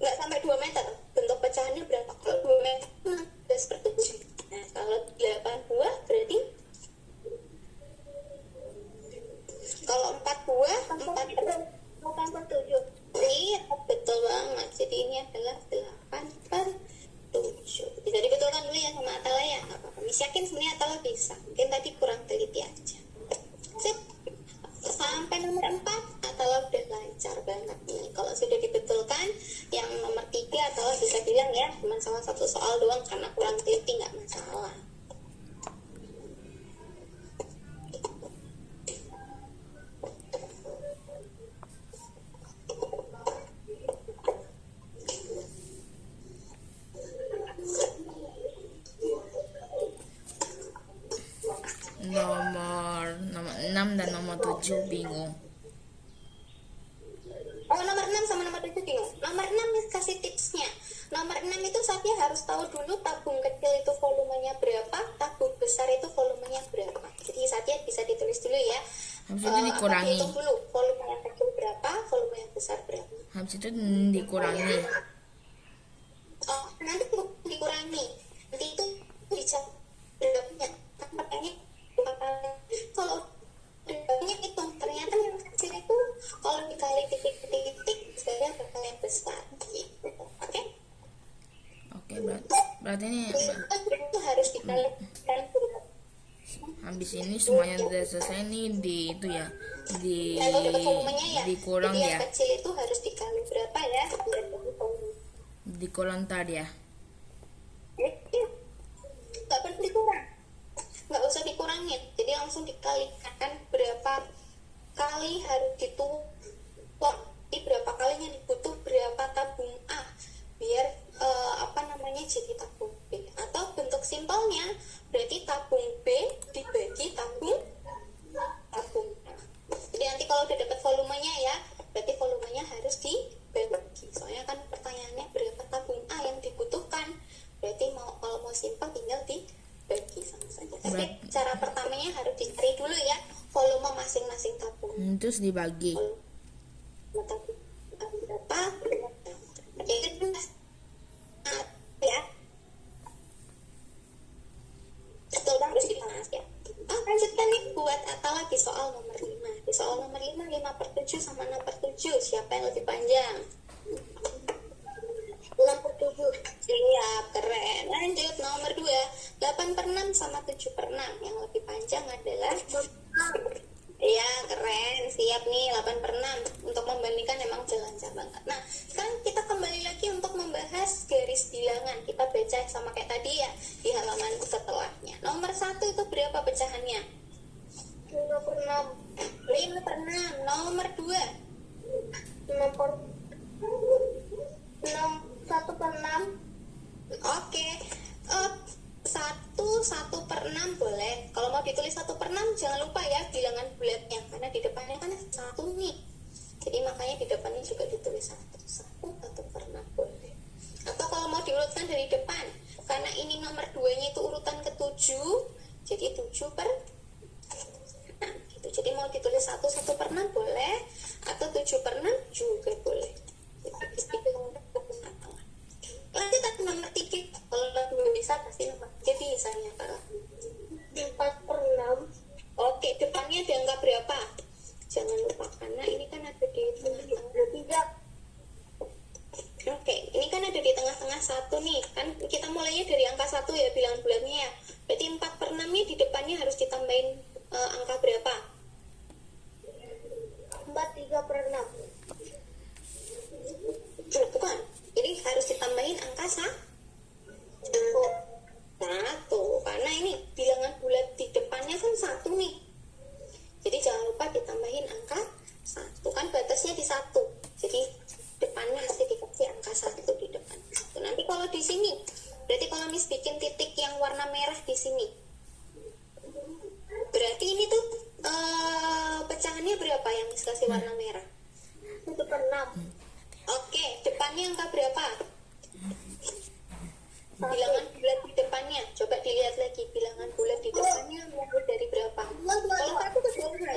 Nggak sampai 2 meter. Bentuk pecahannya berapa? Kalau 2 meter 11/7. Nah, kalau 8 buah berarti kalau 4 buah 8/7. Iya, betul banget. Jadi ini adalah 8/7. Bisa dibetulkan dulu ya sama Atala ya. Nggak apa-apa. Mis yakin sebenarnya Atala bisa. Mungkin tadi kurang teliti aja. Sip. Sampai nomor 4 Atala udah lancar banget nih. Kalau sudah dibetulkan, yang nomor 3 Atala bisa bilang ya, cuma salah satu soal doang karena kurang teliti, nggak masalah. Nomor 6 dan nomor 7 bingung. Oh, nomor 6 sama nomor 7 bingung. Nomor 6 nih kasih tipsnya. Nomor 6 itu Satya harus tahu dulu tabung kecil itu volumenya berapa, tabung besar itu volumenya berapa. Jadi Satya bisa ditulis dulu ya. Habis itu dikurangi. Hitung dulu volume yang kecil berapa, volume yang besar berapa. Habis itu dikurangi. Oh, nanti dikurangi. Nanti itu bisa berapanya. Kalau berapanya hitung, ternyata yang kecil itu kalau dikali titik-titik sebenarnya bakal yang besar. Gitu. Oke? Oke, berarti ini Itu harus dikalikan berapa. habis ini semuanya udah selesai nih di itu ya, Untuk volumenya ya. dikurang Jadi ya, yang kecil itu harus dikali berapa ya? Biar jadi volume. dikurang tadi ya. Iya. Nggak perlu dikurang. Nggak usah dikurangin. Jadi langsung dikalikan berapa kali harus dituang. Jadi berapa kalinya dibutuh berapa tabung A biar jadi tabung B. Atau bentuk simpelnya berarti tabung B dibagi tabung A. Jadi nanti kalau udah dapat volumenya ya, berarti volumenya harus dibagi. Soalnya kan pertanyaannya berapa tabung A yang dibutuhkan. Berarti kalau mau simpel tinggal dibagi sama saja. Tapi cara pertamanya harus dicari dulu ya volume masing-masing tabung. Terus dibagi. Tabung berapa? Itu ya. Betul harus dibahas ya. Lanjutkan nih buat Atala di soal nomor 5. Di soal nomor 5, 5/7 sama 6/7. Siapa yang lebih panjang? 6/7. Iya, keren. Lanjut nomor 2, 8/6 sama 7/6. Yang lebih panjang adalah iya, keren. Siap nih 8/6. Untuk membandingkan emang udah lancar banget. Nah, sekarang kita kembali lagi untuk membahas garis bilangan. Kita baca sama kayak tadi ya di halaman setelahnya. Nomor 1 itu berapa pecahannya? 5/6. 5/6. Nomor 2 1/6. Oke. 1/6 boleh. Kalau mau ditulis 1/6 jangan lupa ya bilangan bulatnya karena di depannya kan 1 nih. di depannya juga ditulis 1 per 6 boleh. Atau kalau mau diurutkan dari depan, karena ini nomor 2-nya itu urutan ke-7, jadi 7 per 6 gitu. Jadi mau ditulis 1 per 6 boleh, atau 7 per 6 juga boleh. Lanjut ke nomor 3. Kalau 2 bisa, pasti nomor 3 bisanya kalau 4 per 6. oke, depannya ada angka berapa? Jangan lupa, karena ini kan ada di tengah-tengah. 3. Oke, ini kan ada di tengah-tengah 1 nih. Kan kita mulainya dari angka 1 ya, bilangan bulatnya ya. Berarti 4 per 6 nya di depannya harus ditambahin angka berapa? 4 3 per 6. Bukan. Ini harus ditambahin angka 1. Karena ini bilangan bulat di depannya kan 1 nih. Jadi jangan lupa ditambahin angka 1. Kan batasnya di 1. Jadi depannya mesti dikasih angka 1 di depan. Nanti kalau di sini, berarti kalau Miss bikin titik yang warna merah di sini, berarti ini tuh pecahannya berapa yang Miss kasih warna merah? 1 per 6. Oke, depannya angka berapa? Bilangan bulat di depannya. Coba dilihat lagi bilangan bulat di depannya mulai dari berapa? Kalau 1 ke 2.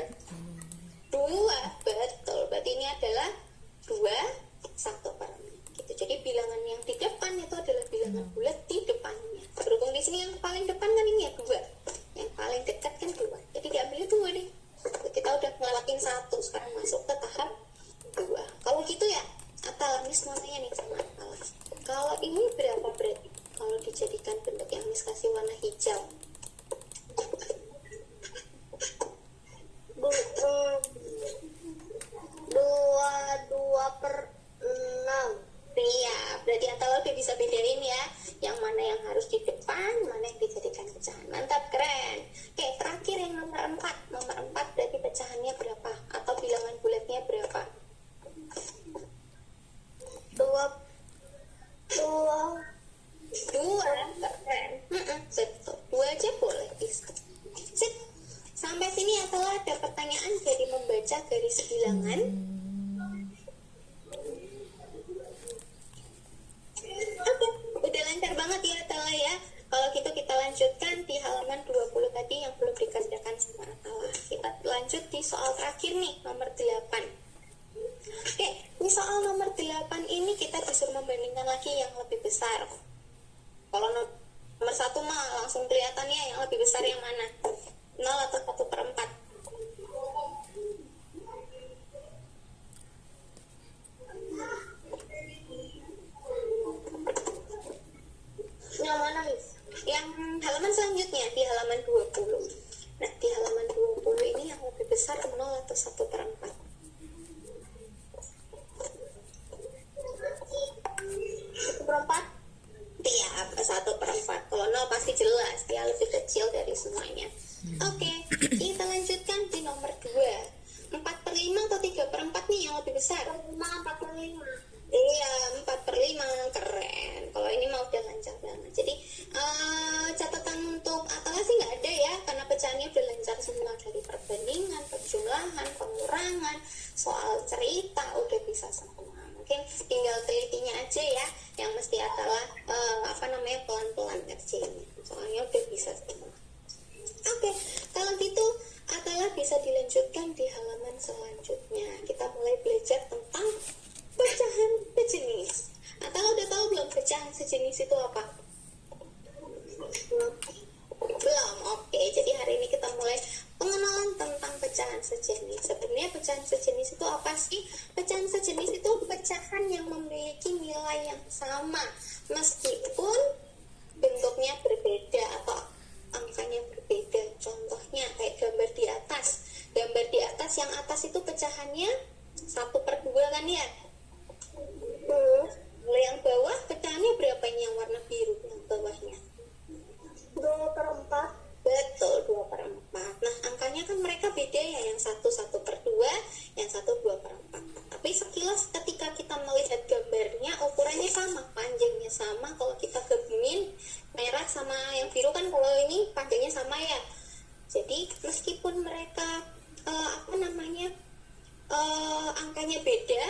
Betul. Berarti ini adalah 2 1 per 6. Gitu. Jadi bilangan yang di depan itu adalah bilangan bulat di depannya. Berhubung di sini yang paling depan kan ini ya 2. Yang paling dekat kan 2. Jadi diambil 2 deh. Kita udah ngelewatin 1, sekarang masuk ke tahap 2. Kalau gitu ya, Atal, Miss mau nanya nih sama Atal. Kalau ini berapa berarti? Kalau dijadikan bentuk yang Miss kasih warna hijau. 2 per 6. Iya, berarti Atal udah bisa bedain ya, yang mana yang harus di depan, mana yang dijadikan pecahan. Mantap, keren. Oke, terakhir yang nomor 4. Nomor 4 berarti pecahannya berapa? Atau bilangan bulatnya berapa? 2 keren. Betul, 2 aja boleh, bisa. Sip. Sampai sini Atal ada pertanyaan dari membaca garis bilangan. Oke, udah lancar banget ya Atala ya. Kalau gitu kita lanjutkan di halaman 20 tadi yang belum dikerjakan sama Atala. Kita lanjut di soal terakhir nih, nomor 8. Oke, ini soal nomor 8 ini kita disuruh membandingkan lagi yang lebih besar. Kalau nomor 1 mah langsung kelihatannya yang lebih besar yang mana? 0 atau 1 per 4? Yang mana, Miss? Yang halaman selanjutnya di halaman 20. Nah, di halaman 20 ini yang lebih besar 0 atau 1 per 4? 1 per 4. Iya, 1 per 4. Kalau 0 pasti jelas, dia lebih kecil dari semuanya. Oke, kita lanjutkan di nomor 2. 4 per 5 atau 3 per 4 nih yang lebih besar? 4 per 5. Iya, 4 per 5, keren. Kalau ini mau udah lancar banget. Jadi, catatan untuk Atala sih nggak ada ya, karena pecahannya udah lancar semua. Dari perbandingan, penjumlahan, pengurangan, soal cerita, udah bisa semua. Mungkin tinggal telitinya aja ya, yang mesti Atala, pelan-pelan ngerjainnya. Soalnya udah bisa semua. Oke, kalau gitu Atala bisa dilanjutkan di halaman selanjutnya. Kita mulai belajar tentang pecahan sejenis. Atala udah tahu belum pecahan sejenis itu apa? Belum, oke. Jadi hari ini kita mulai pengenalan tentang pecahan sejenis. Sebenarnya pecahan sejenis itu apa sih? Pecahan sejenis itu pecahan yang memiliki nilai yang sama meskipun bentuknya berbeda atau angkanya berbeda. Contohnya kayak gambar di atas. Gambar di atas, yang atas itu pecahannya 1 per 2 kan ya? Kalau yang bawah pecahannya berapa ini yang warna biru yang bawahnya? 2 per 4. Betul, 2 per 4. Nah, angkanya kan mereka beda ya, yang 1 per 2, yang 1 2 per 4. Tapi sekilas ketika kita melihat gambarnya, ukurannya sama, panjangnya sama. Kalau kita gabungin merah sama yang biru kan kalau ini panjangnya sama ya. Jadi meskipun mereka angkanya beda,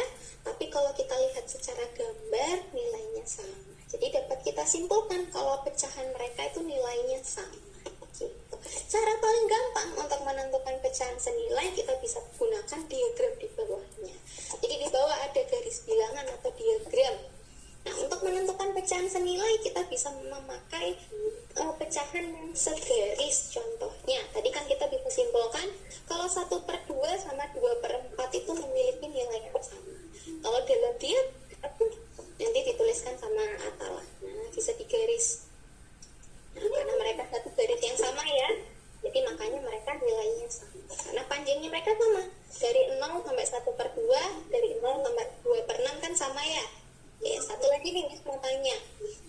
tapi kalau kita lihat secara gambar nilainya sama. Jadi dapat kita simpulkan kalau pecahan mereka itu nilainya sama. Gitu. Cara paling gampang untuk menentukan pecahan senilai kita bisa gunakan diagram di bawahnya. Jadi di bawah ada garis bilangan atau diagram. Nah, untuk menentukan pecahan senilai kita bisa memakai pecahan yang segaris. Contohnya, tadi kan kita bisa simpulkan kalau 1/2 sama 2/4 itu memiliki nilai yang sama. Kalau dalam diagram nanti dituliskan sama Atala. Nah, bisa digaris. Nah, karena mereka satu garis yang sama ya, jadi makanya mereka nilainya sama. Karena panjangnya mereka sama. Dari 0 sampai 1/2, dari 0 sampai 2/6 kan sama ya. Ya, satu lagi nih mau tanya.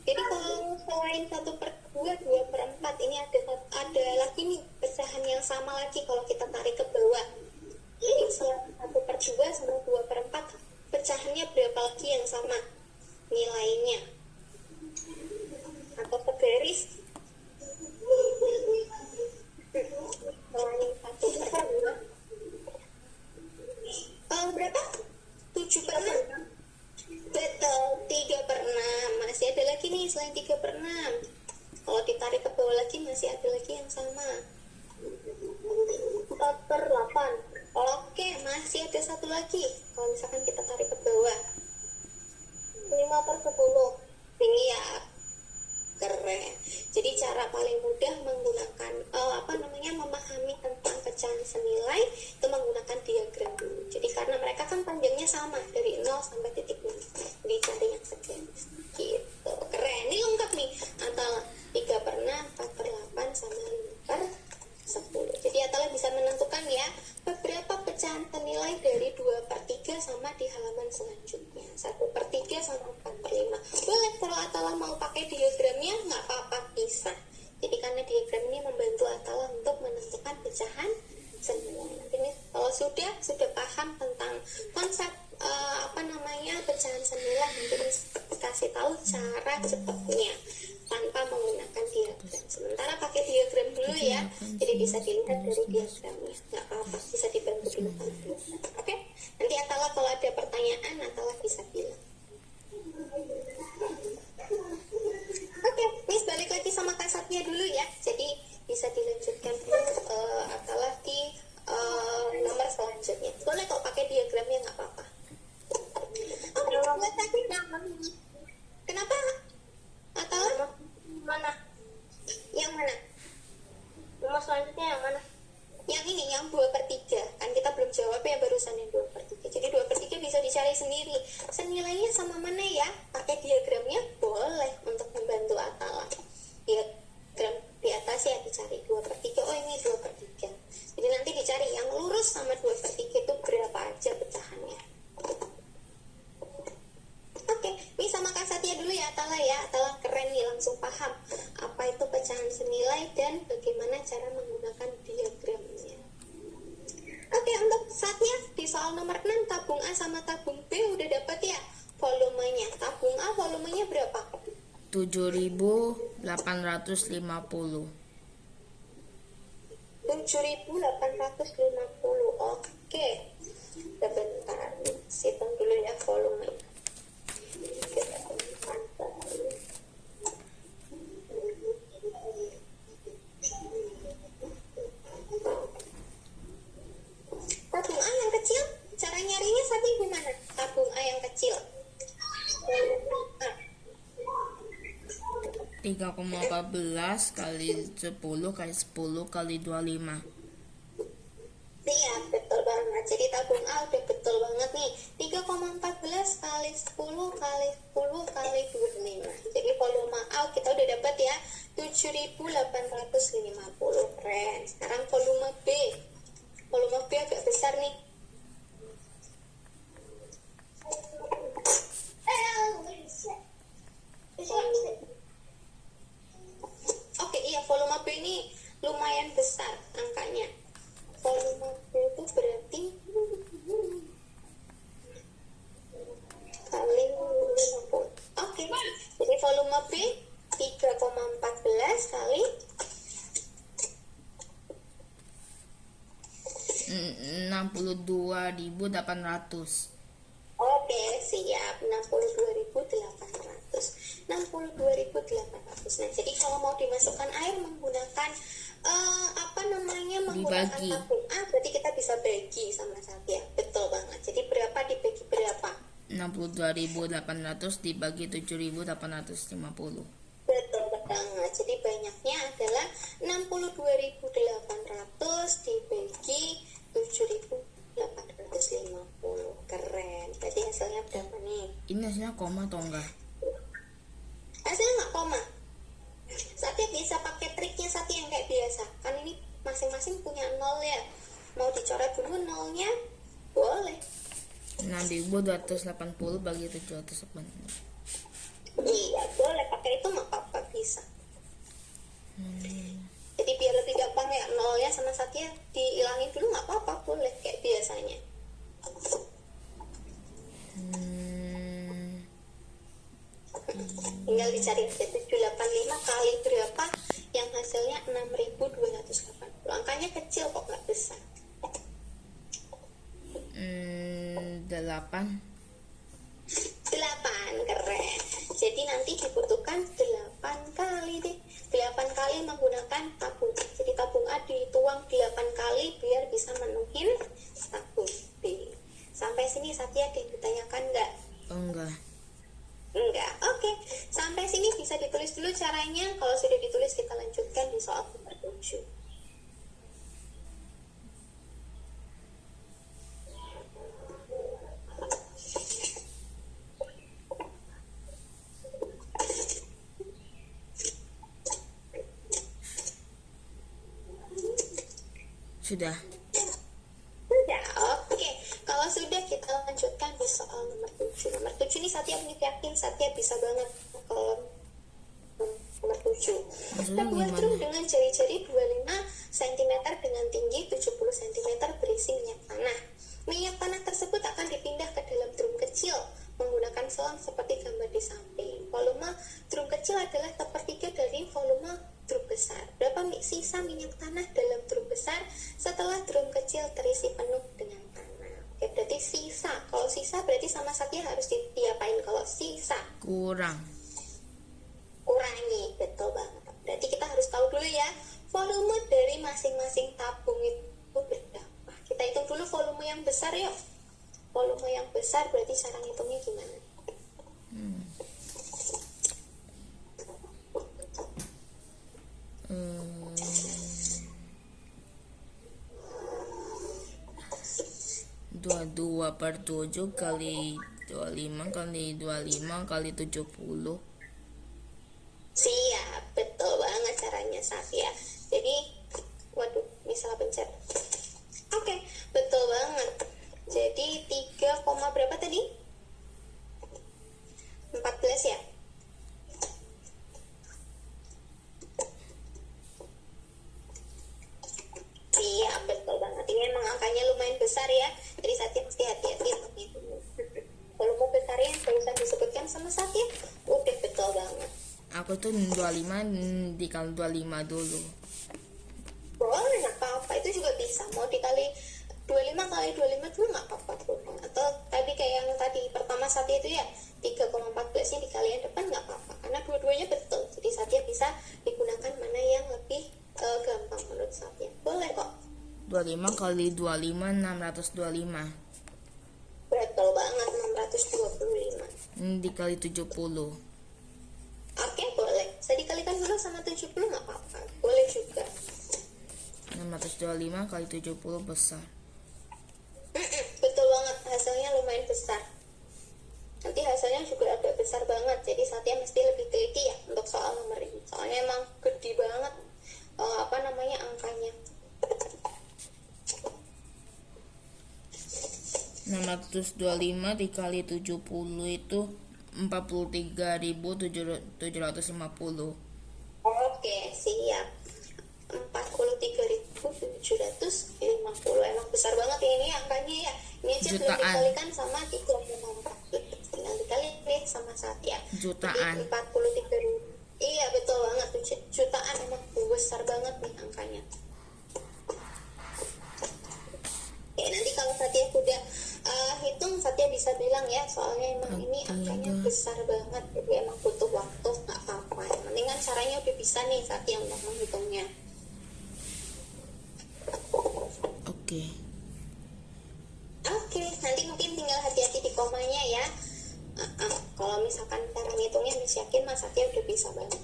Jadi kalau selain 1/2, 2/4 ini ada lagi nih pecahan yang sama lagi kalau kita tarik ke bawah. Jadi selain 1/2 sama 2/4 pecahannya berapa lagi yang sama nilainya? Atau segaris? Selain 1/2 berapa? 7/6. Betul, 3/6. Masih ada lagi nih selain 3/6. Kalau ditarik ke bawah lagi masih ada lagi yang sama. 4/8. Oke, masih ada satu lagi. Kalau misalkan kita tarik ke bawah 5/10. Iya, keren. Jadi cara paling mudah menggunakan memahami tentang pecahan senilai itu menggunakan diagram dulu. Jadi karena mereka kan panjangnya sama dari 0 sampai titik 0. Jadi cari yang segaris. Gitu. Keren. Ini lengkap nih. Antara 3/6, 4/8 sama 5/10. Jadi Atala bisa menentukan ya beberapa pecahan senilai dari 2/3 sama di halaman selanjutnya. 1/3 sama 4/5. Boleh kalau Atala mau pakai diagramnya nggak apa-apa, bisa. Jadi karena diagram ini membantu Atala untuk menentukan pecahan senilai. Nanti nih kalau sudah paham tentang konsep pecahan senilai, nanti kasih tahu cara cepatnya tanpa menggunakan diagram. Sementara pakai diagram dulu ya. Jadi bisa dilihat dari diagramnya. Nggak apa-apa, bisa dibantu dengan diagram. Oke? Nanti Atala kalau ada pertanyaan, Atala bisa bilang. Oke, Miss balik lagi sama Kak Satya dulu ya. Jadi bisa dilanjutkan dulu Atala di nomor selanjutnya. Boleh kok pakai diagramnya, nggak apa-apa. Oke, buat tadi kenapa Atala? Mana? Yang mana? Nomor selanjutnya yang mana? Yang ini, yang 2/3. Kan kita belum jawab ya barusan yang 2/3. Jadi 2/3 bisa dicari sendiri. Senilainya sama mana ya? Pakai diagramnya boleh untuk membantu Atala. Diagram di atas ya dicari 2/3. Oh ini 2/3. Jadi nanti dicari yang lurus sama 2/3 itu berapa aja pecahannya. Oke, ini sama Kak Satya dulu ya Atala ya. Atala keren nih, langsung paham apa itu pecahan senilai dan bagaimana cara menggunakan diagramnya. Oke, untuk saatnya di soal nomor 6 tabung A sama tabung B udah dapat ya volumenya. Tabung A volumenya berapa? 7.850. 7.850. Oke. Sebentar, hitung dulu ya volume. Tabung A yang kecil, cara nyarinya Sati gimana? Tabung A yang kecil. 3,14 kali 10 kali 10 kali 25. Iya, betul banget. Jadi tabung A udah betul banget nih. 3,14 kali 10 kali 10 kali 25. Jadi volume A kita udah dapat ya 7.850. Keren. Sekarang volume B. Volume B agak besar nih. Oke, iya volume B ini lumayan besar angkanya. Volume B itu berarti kali 50. Oke, jadi volume B 3,14 kali 62 62.800. Oke, siap. 62.800. 62.800. Nah, jadi kalau mau dimasukkan air menggunakan menggunakan Dibagi. tabung A, berarti kita bisa bagi sama Satya. Betul banget. Jadi berapa dibagi berapa? 62.800 dibagi 7.850. Betul banget. Jadi banyaknya adalah 62.800 dibagi 7.850. Keren. Berarti hasilnya berapa nih? Ini hasilnya koma atau enggak? Hasilnya nggak koma. Satya bisa pakai triknya Satya yang kayak biasa. Kan ini masing-masing punya nol ya. Mau dicoret dulu nolnya? Boleh. 6.280 bagi 780. Iya, boleh pakai itu nggak apa-apa, bisa. Jadi biar lebih gampang ya, nolnya sama Satya dihilangin dulu nggak apa-apa, boleh kayak biasanya. Tinggal dicari aja 785 kali berapa yang hasilnya 6.280. Angkanya kecil kok, nggak besar. 8. 8, keren. Jadi nanti dibutuhkan 8 kali deh. 8 kali menggunakan tabung. Jadi tabung A dituang 8 kali biar bisa menuhin tabung B. Sampai sini Satya ada yang ditanyakan nggak? Enggak. Enggak. Oke. Sampai sini bisa ditulis dulu caranya. Kalau sudah ditulis kita lanjutkan di soal nomor 7. Sudah. Sudah, oke. Kalau sudah kita lanjutkan di soal nomor 7. Nomor 7 ini Satya yakin Satya bisa banget kalau nomor 7. Kita Maksudnya buat gimana? drum dengan jari-jari 25 cm dengan tinggi 70 cm berisi minyak tanah. Minyak tanah tersebut akan dipindah ke dalam drum kecil menggunakan selang seperti gambar di samping. Volume drum kecil adalah sepertiga dari volume drum besar. Berapa sisa minyak tanah dalam drum besar setelah drum kecil terisi penuh dengan tanah? Oke, berarti sisa. Kalau sisa berarti sama Satya harus diapain kalau sisa? Kurang. Kurangi, betul banget. Berarti kita harus tahu dulu ya, volume dari masing-masing tabung itu berapa. Kita hitung dulu volume yang besar yuk. Volume yang besar berarti cara ngitungnya gimana? Dua 2/7 kali 25 kali 25 kali 70. Siap, betul banget caranya Satya. Jadi, waduh, ini salah pencet. Oke, betul banget. Jadi 3, berapa tadi? 14 ya? Iya, betul banget. Ini emang angkanya lumayan besar ya. Jadi Satya mesti hati-hati untuk itu. Volume besarnya yang barusan disebutkan sama Satya, udah betul banget. Aku tuh 25 dikali 25 dulu. Boleh, nggak apa-apa. Itu juga bisa. Mau dikali 25 kali 25 dulu nggak apa-apa. Atau tadi kayak yang tadi pertama Satya itu ya, 3,14 nya dikali yang depan nggak apa-apa. Karena dua-duanya betul. Jadi Satya bisa digunakan mana yang lebih gampang menurut Satya. Boleh kok. 25 kali 25 625. Betul banget, 625. Ini dikali 70. Oke, boleh. Saya dikalikan dulu sama 70 nggak apa-apa. Boleh juga. 625 kali 70 besar. Betul banget, hasilnya lumayan besar. Nanti hasilnya juga agak besar banget. Jadi Satya mesti lebih teliti ya untuk soal nomor ini. Soalnya emang gede banget angkanya. 625 dikali 70 itu 43.750. Oke, siap. 43.750. Emang besar banget ya ini angkanya ya. Ini aja belum Jutaan. dikalikan sama 3,4. Tinggal dikali deh sama Satya. Jutaan. Jadi 43.000. Iya, betul banget. Jutaan emang besar banget nih angkanya. Oke, nanti kalau Satya udah hitung, Satya bisa bilang ya, soalnya emang ini angkanya besar banget, jadi emang butuh waktu, nggak apa-apa. Yang penting kan caranya udah bisa nih Satya untuk menghitungnya. Oke. Oke, nanti mungkin tinggal hati-hati di komanya ya. Kalau misalkan cara ngitungnya Miss yakin Mas Satya udah bisa banget.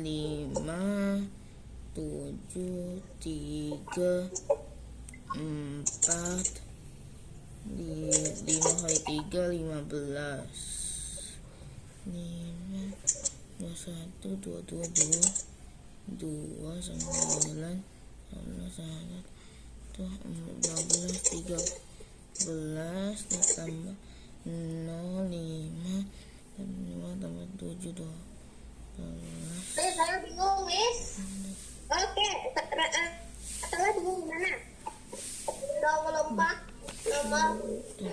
5 7 3 4 5 kali 3 15 5 21 22 2 9 11 12 13 ditambah 0 5 tambah 7 12. Saya bingung, Miss. Oke, setelah bingung gimana? 24 nomor 1.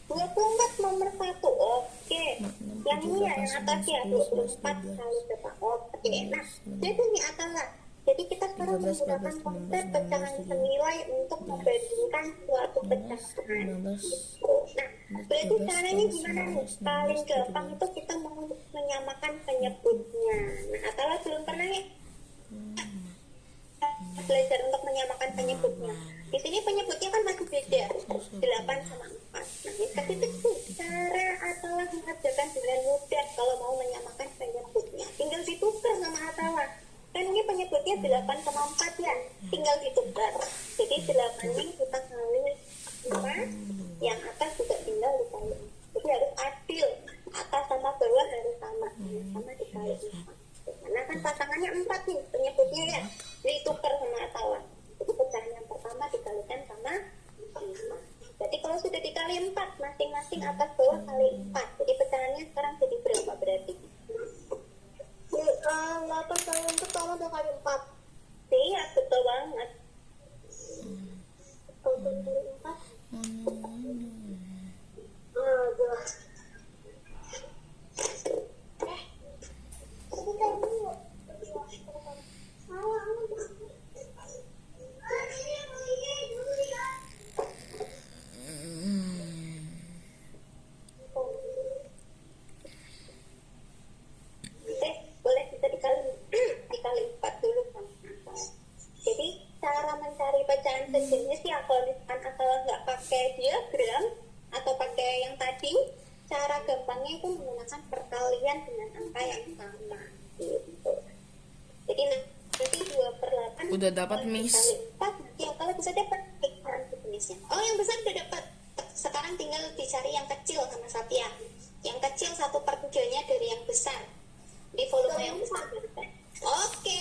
24 nomor 1. Oke. Yang ini ya, yang atas ya, 24 kali berapa? Oke. Nah, jadi ini adalah. Jadi kita sekarang menggunakan konsep pecahan senilai untuk membandingkan suatu pecahan. Nah, berarti caranya gimana nih? Paling gampang itu kita mau menyamakan penyebutnya. Nah, Atala belum pernah ya belajar untuk menyamakan penyebutnya. Di sini penyebutnya kan masih beda, 8 sama 4. Nah, kasih tips cara Atala mengerjakan dengan mudah kalau mau menyamakan penyebutnya. Tinggal ditukar sama Atala. Kan ini penyebutnya 8 sama 4 ya, tinggal ditukar. Jadi 8-nya kita kali 4, yang atas juga tinggal dikali. Jadi harus adil, atas sama bawah harus sama, sama dikali 4. Karena kan pasangannya 4 nih penyebutnya ya, ditukar sama Atala. Jadi pecahan yang pertama dikalikan sama 5. Jadi kalau sudah dikali 4, masing-masing atas bawah kali 4. Jadi pecahannya sekarang jadi berapa berarti? 8 kali 4 sama 2 kali 4. Iya, betul banget. 8 kali 4. Jelas. Tapi kayak dulu. Boleh kita dikali 4 dulu sama Atala. Jadi cara mencari pecahan sejenis ya, kalau misalkan Atala nggak pakai diagram atau pakai yang tadi, cara gampangnya itu menggunakan perkalian dengan angka yang sama gitu. Jadi nanti 2/8 Udah dapat, Miss. dikali 4, nanti Atala bisa dapat pecahan sejenisnya. Oh, yang besar udah dapat. Sekarang tinggal dicari yang kecil sama Satya. Yang kecil 1/3-nya dari yang besar di volume yang besar. Oke.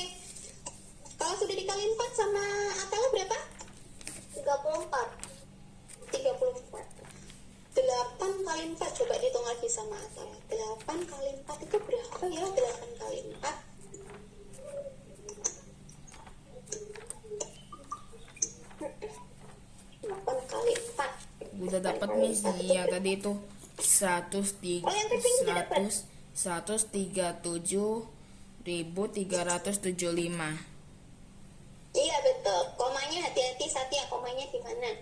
Kalau sudah dikali 4 sama Atala berapa? 34. 34. 8 kali 4 coba dihitung lagi sama Atala. 8 kali 4 itu berapa ya? 8 kali 4. Kali 4. Udah dapat, Miss. Yang tadi itu 137.375. Iya betul. Komanya hati-hati Satya, komanya di mana?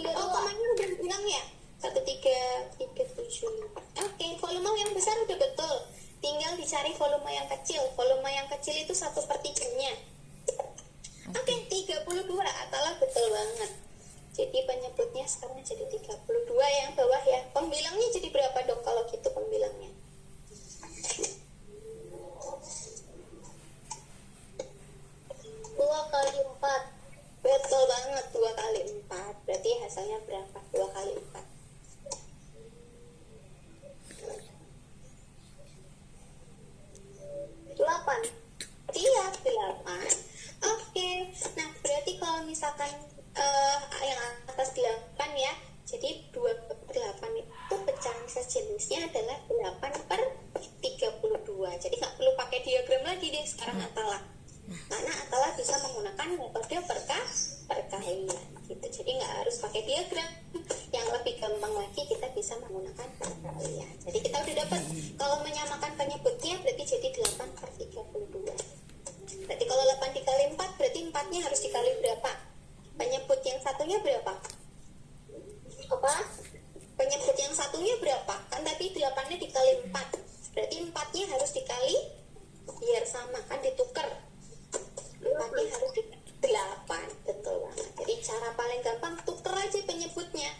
Oh, komanya udah bilang ya. 13375. Oke, volume yang besar udah betul. Tinggal dicari volume yang kecil. Volume yang kecil itu 1/3-nya. Oke, 32. Atala betul banget. Jadi penyebutnya sekarang jadi 32 yang bawah ya. Pembilangnya jadi berapa dong kalau gitu pembilangnya? Dua kali 4. Betul banget, 2 kali 4. Berarti hasilnya berapa? 2 kali 4. Iya, 8. Oke. Nah, berarti kalau misalkan yang atas 8 ya, jadi 2/8 itu pecahan sejenisnya adalah 8/32. Jadi nggak perlu pakai diagram lagi deh sekarang Atala. Karena Atala bisa menggunakan metode perkalian. gitu. Jadi nggak harus pakai diagram. Yang lebih gampang lagi kita bisa menggunakan perkalian. Jadi kita udah dapat kalau menyamakan penyebutnya berarti jadi 8/32. Berarti kalau 8 dikali 4 berarti 4-nya harus dikali berapa? Penyebut yang satunya berapa? Apa? Penyebut yang satunya berapa? Kan tadi 8-nya dikali 4. Berarti 4-nya harus dikali biar sama kan ditukar. 4-nya harus dikali 8. Betul banget. Jadi cara paling gampang tuker aja penyebutnya.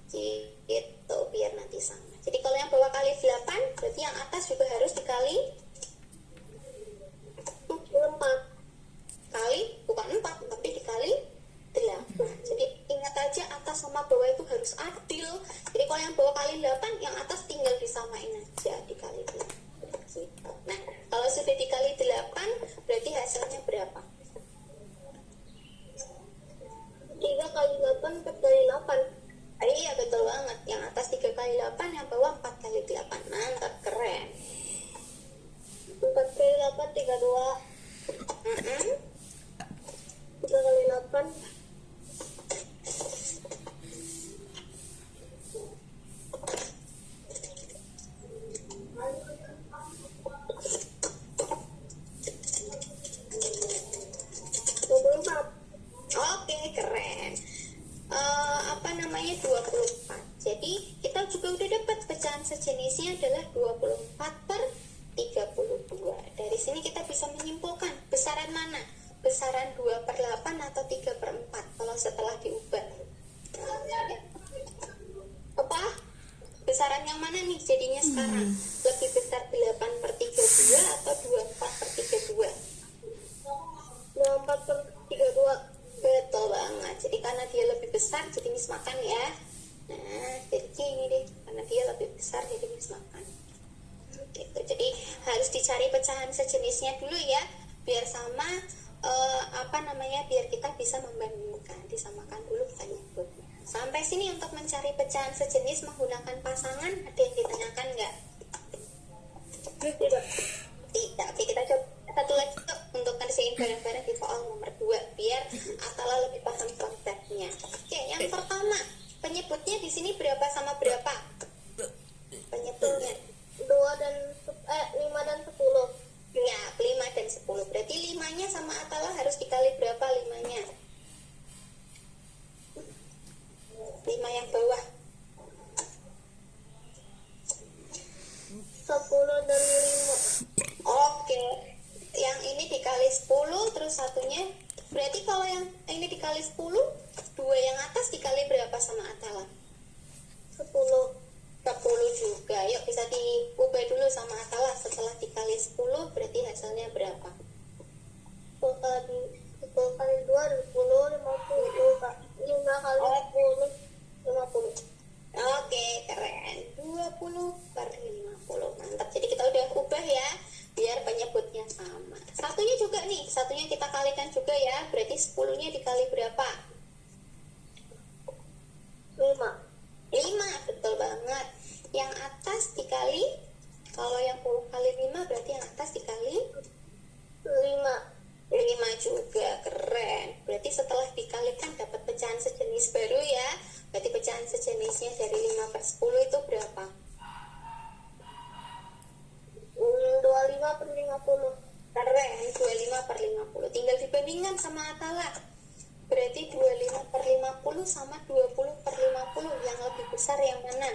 Gitu biar nanti sama. Jadi kalau yang bawah kali 8 berarti yang atas juga harus dikali 4 kali, bukan 4 tapi dikali 8. Jadi ingat aja atas sama bawah itu harus adil. Jadi kalau yang bawah kali 8, yang atas tinggal disamain aja dikali 8 gitu. Nah kalau sudah dikali 8 berarti hasilnya berapa? 3 kali 8 4 kali 8. Iya betul banget. Yang atas 3 kali 8, yang bawah 4 kali 8. Mantap, keren. 4 kali 8 32. 3 kali 8 24. Oke, keren. Apa namanya 24. Jadi kita juga udah dapat pecahan sejenisnya adalah 24/32. Dari sini kita bisa menyimpulkan besaran mana? Besaran 2/8 atau 3/4 kalau setelah diubah. Apa? Besaran yang mana nih jadinya sekarang? Lebih besar 8/32 atau 24/32? 24/32. Betul banget. Jadi karena dia lebih besar jadi Miss makan ya. Nah, jadi gini deh. Karena dia lebih besar jadi Miss makan. Gitu. Jadi harus dicari pecahan sejenisnya dulu ya. Biar sama biar kita bisa membandingkan. Disamakan dulu penyebutnya. Sampai sini untuk mencari pecahan sejenis menggunakan pasangan ada yang ditanyakan nggak? Tidak. Tidak. Oke, kita coba satu lagi yuk, untuk ngerjain bareng-bareng di soal nomor 2 biar Atala lebih paham konsepnya. Oke, yang pertama penyebutnya di sini berapa sama berapa? Penyebutnya 2 dan 5 dan 10. ya 5 dan 10. Berarti 5-nya sama Atala harus dikali berapa 5-nya? 5 yang bawah 10 dan 5. Oke, yang ini dikali 10 terus satunya. Berarti kalau yang ini dikali 10, 2 yang atas dikali berapa sama Atala? 10. 10 juga. Yuk bisa diubah dulu sama Atala. Setelah dikali 10 berarti hasilnya berapa? 10 kali 2 20 50 Kak. 5 kali 10 50. Oke, keren. 20/50. Mantap. Jadi kita udah ubah ya biar penyebutnya sama. Satunya juga nih, satunya kita kalikan juga ya. Berarti 10-nya dikali berapa? 5. 5, betul banget. Yang atas dikali, kalau yang bawah kali 5 berarti yang atas dikali 5. 5 juga, keren. Berarti setelah dikalikan dapat pecahan sejenis baru ya. Berarti pecahan sejenisnya dari 5/10 itu berapa? 25/50. Keren, 25/50. Tinggal dibandingkan sama Atala. Berarti 25/50 sama 20/50. Yang lebih besar yang mana?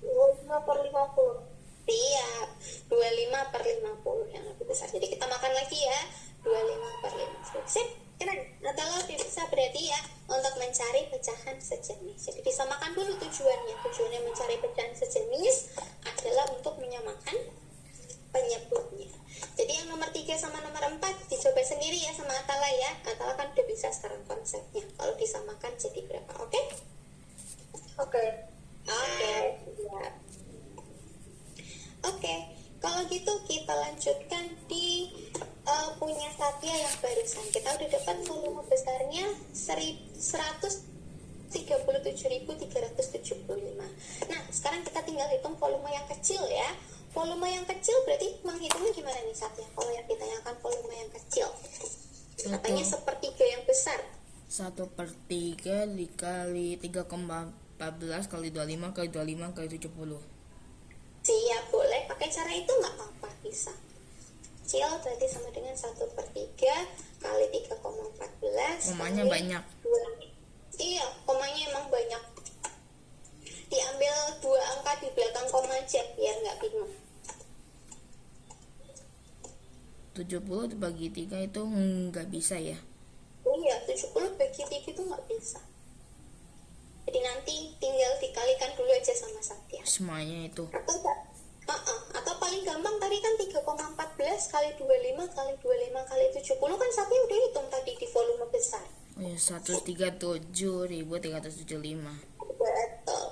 25/50. Siap, 25/50 yang lebih besar. Jadi kita makan lagi ya, 25/50. Sip, keren. Atala lebih bisa berarti ya untuk mencari pecahan sejenis. Jadi disamakan dulu tujuannya. Tujuannya mencari pecahan sejenis adalah untuk menyamakan penyebutnya. Jadi yang nomor 3 sama nomor 4 dicoba sendiri ya sama Atala ya. Atala kan udah bisa sekarang konsepnya. Kalau disamakan jadi berapa, oke? Oke. Oke, siap. Oke, kalau gitu kita lanjutkan di punya Satya yang barusan. Kita udah dapat volume besarnya 137.375. Nah, sekarang kita tinggal hitung volume yang kecil ya. Volume yang kecil berarti menghitungnya gimana nih Satya? Kalau yang ditanyakan volume yang kecil, katanya sepertiga yang besar. 1 1/3 dikali 3,14 kali 25 kali 25 kali 70. Siap, boleh pakai cara itu nggak apa-apa, bisa. Kecil berarti sama dengan 1/3 kali 3,14 Komanya kali banyak. 2. Iya, komanya emang banyak. Diambil 2 angka di belakang koma aja biar nggak bingung. 70 dibagi 3 itu nggak bisa ya. Iya, 70 bagi 3 itu nggak bisa. Jadi nanti tinggal dikalikan dulu aja sama Satya. Semuanya itu. Atau paling gampang tadi kan 3,14 kali 25 kali 25 kali 70 kan Satya udah hitung tadi di volume besar. Oh ya, 137.375. Betul.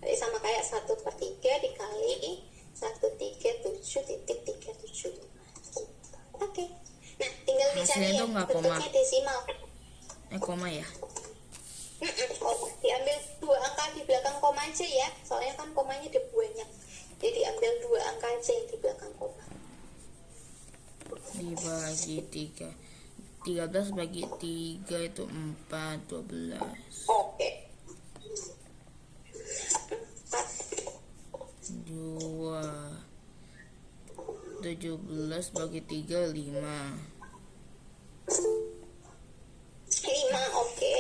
Jadi sama kayak 1/3 dikali 137.375. Oke. Nah, tinggal dicari Hasilnya ya tuh nggak koma. bentuknya desimal. Koma ya. Diambil 2 angka di belakang koma aja ya. Soalnya kan komanya ada banyak. Jadi diambil 2 angka aja yang di belakang koma. Dibagi 3. 13 bagi 3 itu 4, 12. Oke. 2. 17 bagi 3, 5. 5, oke.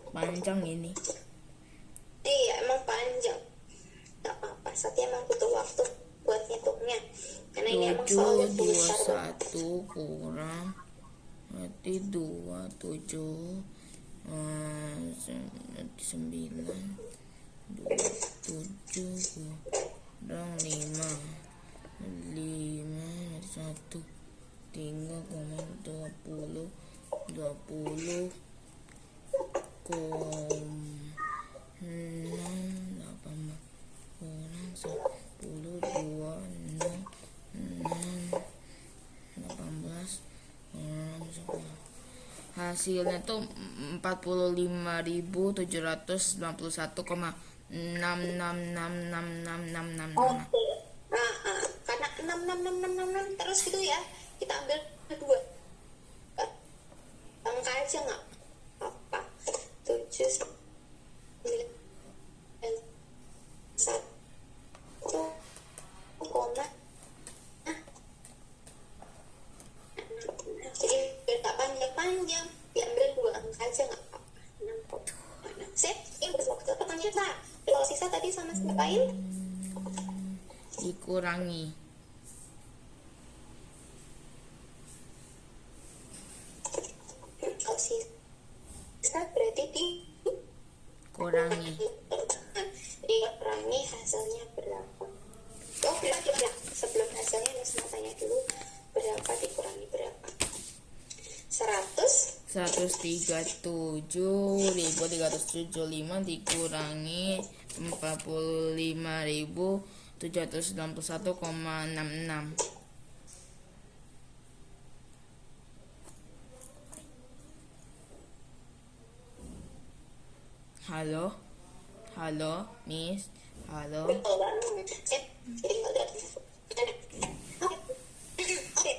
Panjang ini. Iya, emang panjang. Gak apa-apa, Satya emang butuh waktu buat ngitungnya. Karena ini emang 7, soalnya besar. 21 kurang. Berarti 2, 7, 9, 2, 7 kurang 5. 5 1 3,20 20 6 kurang 10 2 6 18 kurang 10. Hasilnya tuh 45.791,6666666. Oke. Karena 6 terus gitu ya. Kita ambil 2 angka aja nggak apa-apa. 7 9 1 koma. Jadi biar nggak panjang-panjang, diambil 2 angka aja nggak apa-apa. 6,6. Sip, ini berwaktu pertanyaan Pak. Kalau sisa tadi sama ngapain? Dikurangi. Kalau sisa berarti Kurangi. dikurangi hasilnya berapa? Oh, berapa? Sebelum hasilnya Nusma tanya dulu berapa dikurangi berapa? 137.375 dikurangi 45.791,66. Halo, halo, Miss, halo. Betul banget. Jadi nggak ada. Oke.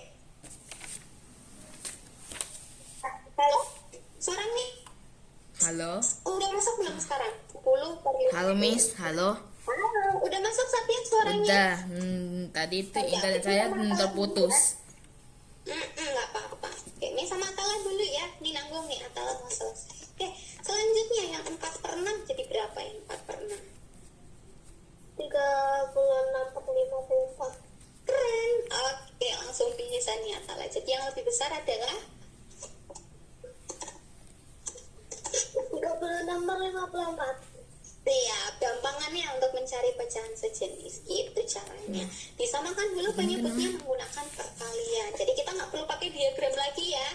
Halo, suara nih. Halo, Udah masuk belum sekarang? 10/5. halo, Miss, halo. Halo, udah masuk Satya suaranya? Udah, tadi itu internet saya terputus. Nggak apa-apa. Oke, ini sama Atala dulu ya. Ini nanggung nih, Atala mau selesai. Oke, selanjutnya yang 4/6 jadi berapa yang 4/6? 36/54. Keren. Oke, langsung bisa nih Atala. Jadi yang lebih besar adalah 36/54. siap. Gampangannya untuk mencari pecahan sejenis. Gitu caranya. Disamakan dulu penyebutnya menggunakan perkalian. Jadi kita nggak perlu pakai diagram lagi ya.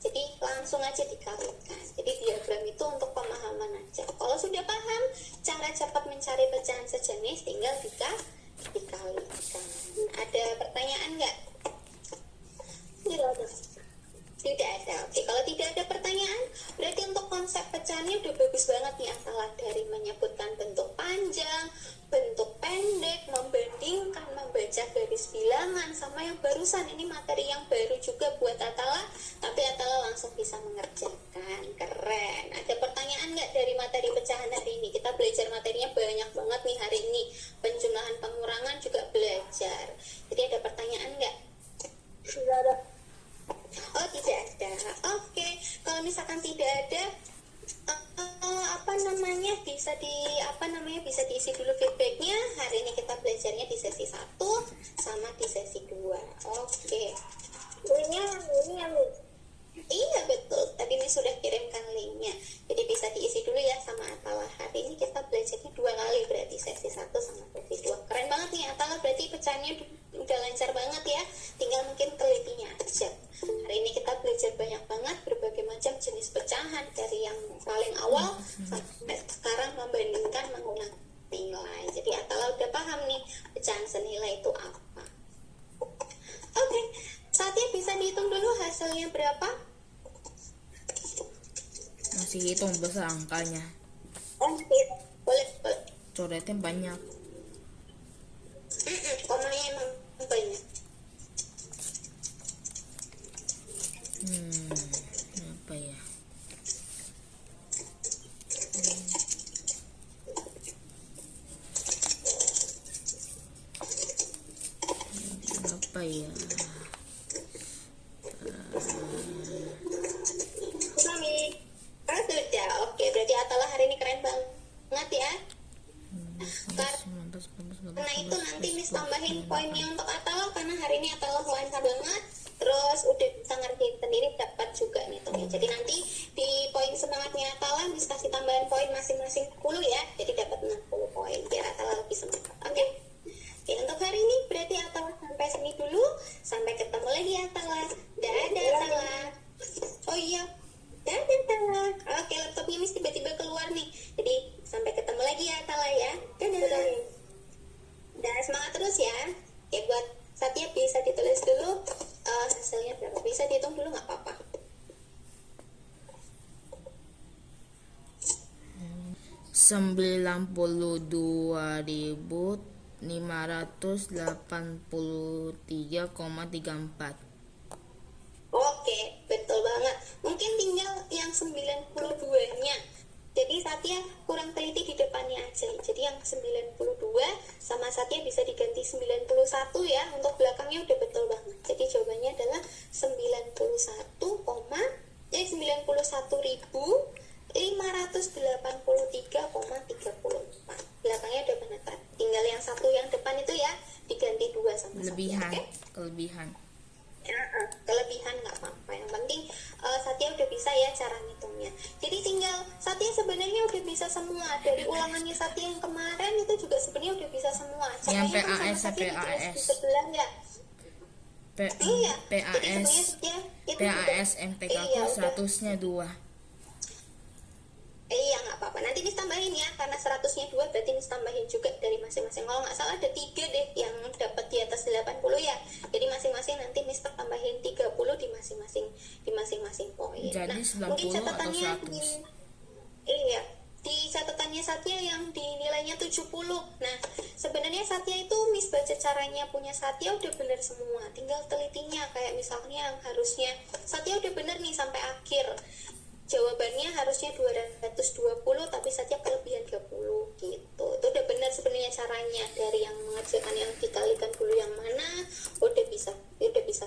Jadi langsung aja dikalikan. Jadi diagram itu untuk pemahaman aja. Kalau sudah paham cara cepat mencari pecahan sejenis, tinggal dikalikan. Ada pertanyaan nggak? Tidak ada. Tidak ada. Oke, kalau tidak ada pertanyaan, berarti untuk konsep pecahannya udah bagus banget nih Atala. Dari menyebutkan bentuk panjang, bentuk pendek, membandingkan, membaca garis bilangan, sama yang barusan ini materi yang baru juga buat Atala, tapi Atala langsung bisa mengerjakan. Keren. Ada pertanyaan nggak dari materi pecahan hari ini? Kita belajar materinya banyak banget nih hari ini. Penjumlahan, pengurangan juga belajar. Jadi ada pertanyaan nggak? Tidak ada. Oh, tidak ada. Oke. Kalau misalkan tidak ada, bisa diisi dulu feedbacknya. Hari ini kita belajarnya di sesi 1 sama di sesi 2. Oke. Ini yang Iya betul, tadi Miss sudah kirimkan linknya. Jadi bisa diisi dulu ya sama Atala. Hari ini kita belajarnya 2 kali, berarti sesi 1 sama sesi 2. Keren banget nih Atala, berarti pecahannya udah lancar banget ya. Tinggal mungkin telitinya aja. Hari ini kita belajar banyak banget berbagai macam jenis pecahan, dari yang paling awal sampai sekarang membandingkan menggunakan nilai. Jadi Atala udah paham nih pecahan senilai itu apa. Oke, saatnya bisa dihitung dulu hasilnya berapa. Masih hitung besar angkanya. Oh, boleh. Coretnya banyak. Komanya emang banyak. Apa ya? Apa ya? Mami. Sudah. Oke, berarti Atala hari ini keren banget ya. Karena itu nanti Miss tambahin poinnya untuk Atala, karena hari ini Atala lancar banget. Terus udah bisa ngerjain sendiri, dapat juga nih tuh. Jadi nanti di poin semangatnya Atala Miss kasih tambahan poin masing-masing 10 ya. Jadi dapat 60 poin biar Atala lebih semangat. Oke. Oke, untuk hari ini berarti Atala sampai sini dulu. Sampai ketemu lagi Atala. Dadah Atala. Oh iya. Dadah Atala. Oke, laptopnya Miss tiba-tiba keluar nih. Jadi sampai ketemu lagi ya Atala ya. Dadah. Dan semangat terus ya. Oke, buat Satya bisa ditulis dulu hasilnya berapa. Bisa dihitung dulu nggak apa-apa. $92.583,34. Oke, betul banget. Mungkin tinggal yang 92-nya. Jadi Satya kurang teliti di depannya aja. Jadi yang 92 sama Satya bisa diganti 91 ya. Untuk belakangnya udah betul banget. Jadi jawabannya adalah 91,583,34. Belakangnya udah benar kan? Tinggal yang satu yang depan itu ya diganti 2 sama Kelebihan, Satya. Oke? kelebihan. Kelebihan nggak apa-apa, yang penting Satya udah bisa ya cara ngitungnya. Jadi tinggal Satya sebenarnya udah bisa semua, dari ulangannya Satya yang kemarin itu juga sebenarnya udah bisa semua. Yang Caranya kan sama PAS, Satya ditulis PAS. di sebelah ya. Iya. Jadi sebenarnya PAS, Satya itu PAS juga- MTK iya, aku udah. 100-nya 2. Iya nggak apa-apa, nanti Miss tambahin ya, karena 100-nya 2 berarti Miss tambahin juga dari masing-masing. Kalau nggak salah ada 3 deh yang dapat di atas 80 ya. Jadi masing-masing nanti Miss tambahin 30 di masing-masing poin. Jadi Nah, 90 mungkin atau catatannya 100? Iya, di catatannya Satya yang di nilainya 70. Nah, sebenarnya Satya itu Miss baca caranya punya Satya udah bener semua. Tinggal telitinya, kayak misalnya yang harusnya Satya udah bener nih sampai akhir. Jawabannya harusnya 220, tapi Satya kelebihan 30 gitu. Itu udah benar sebenarnya caranya. Dari yang mengerjakan yang dikalikan dulu yang mana, udah bisa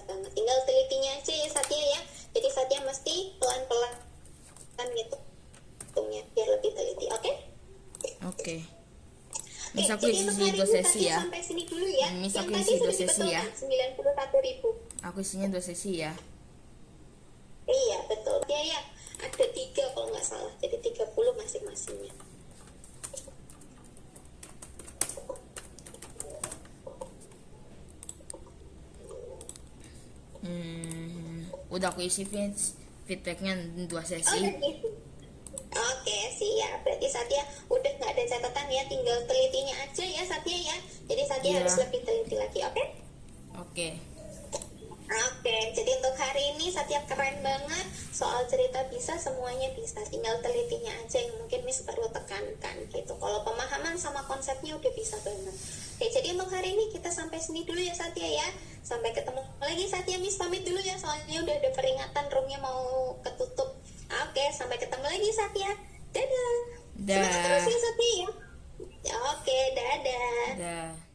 banget. Tinggal telitinya aja ya Satya ya. Jadi Satya mesti pelan-pelan kan gitu hitungnya biar lebih teliti. Oke? Oke. Miss aku Jadi isi untuk hari 2 ini sesi Satya ya. sampai sini dulu ya. Miss, Yang aku tadi isi sudah 2 sesi ya. dibetulkan 91.000. Aku isinya 2 sesi ya. Iya betul. Ya. Ada 3 kalau nggak salah. Jadi 30 masing-masingnya. Udah aku isi feedbacknya 2 Oh, sesi. udah gitu. Oke, siap. Berarti Satya udah nggak ada catatan ya, tinggal telitinya aja ya Satya ya. Jadi Satya Iya. harus lebih teliti lagi, oke? Oke. Oke, jadi untuk hari ini ini Satya keren banget. Soal cerita bisa, semuanya bisa. Tinggal telitinya aja yang mungkin Miss perlu tekankan gitu. Kalau pemahaman sama konsepnya udah bisa banget. Oke, jadi untuk hari ini kita sampai sini dulu ya Satya ya. Sampai ketemu lagi Satya, Miss pamit dulu ya. Soalnya udah ada peringatan roomnya mau ketutup. Oke, sampai ketemu lagi Satya. Dadah. Dah. Semangat terus ya Satya ya. Oke, dadah. Dah.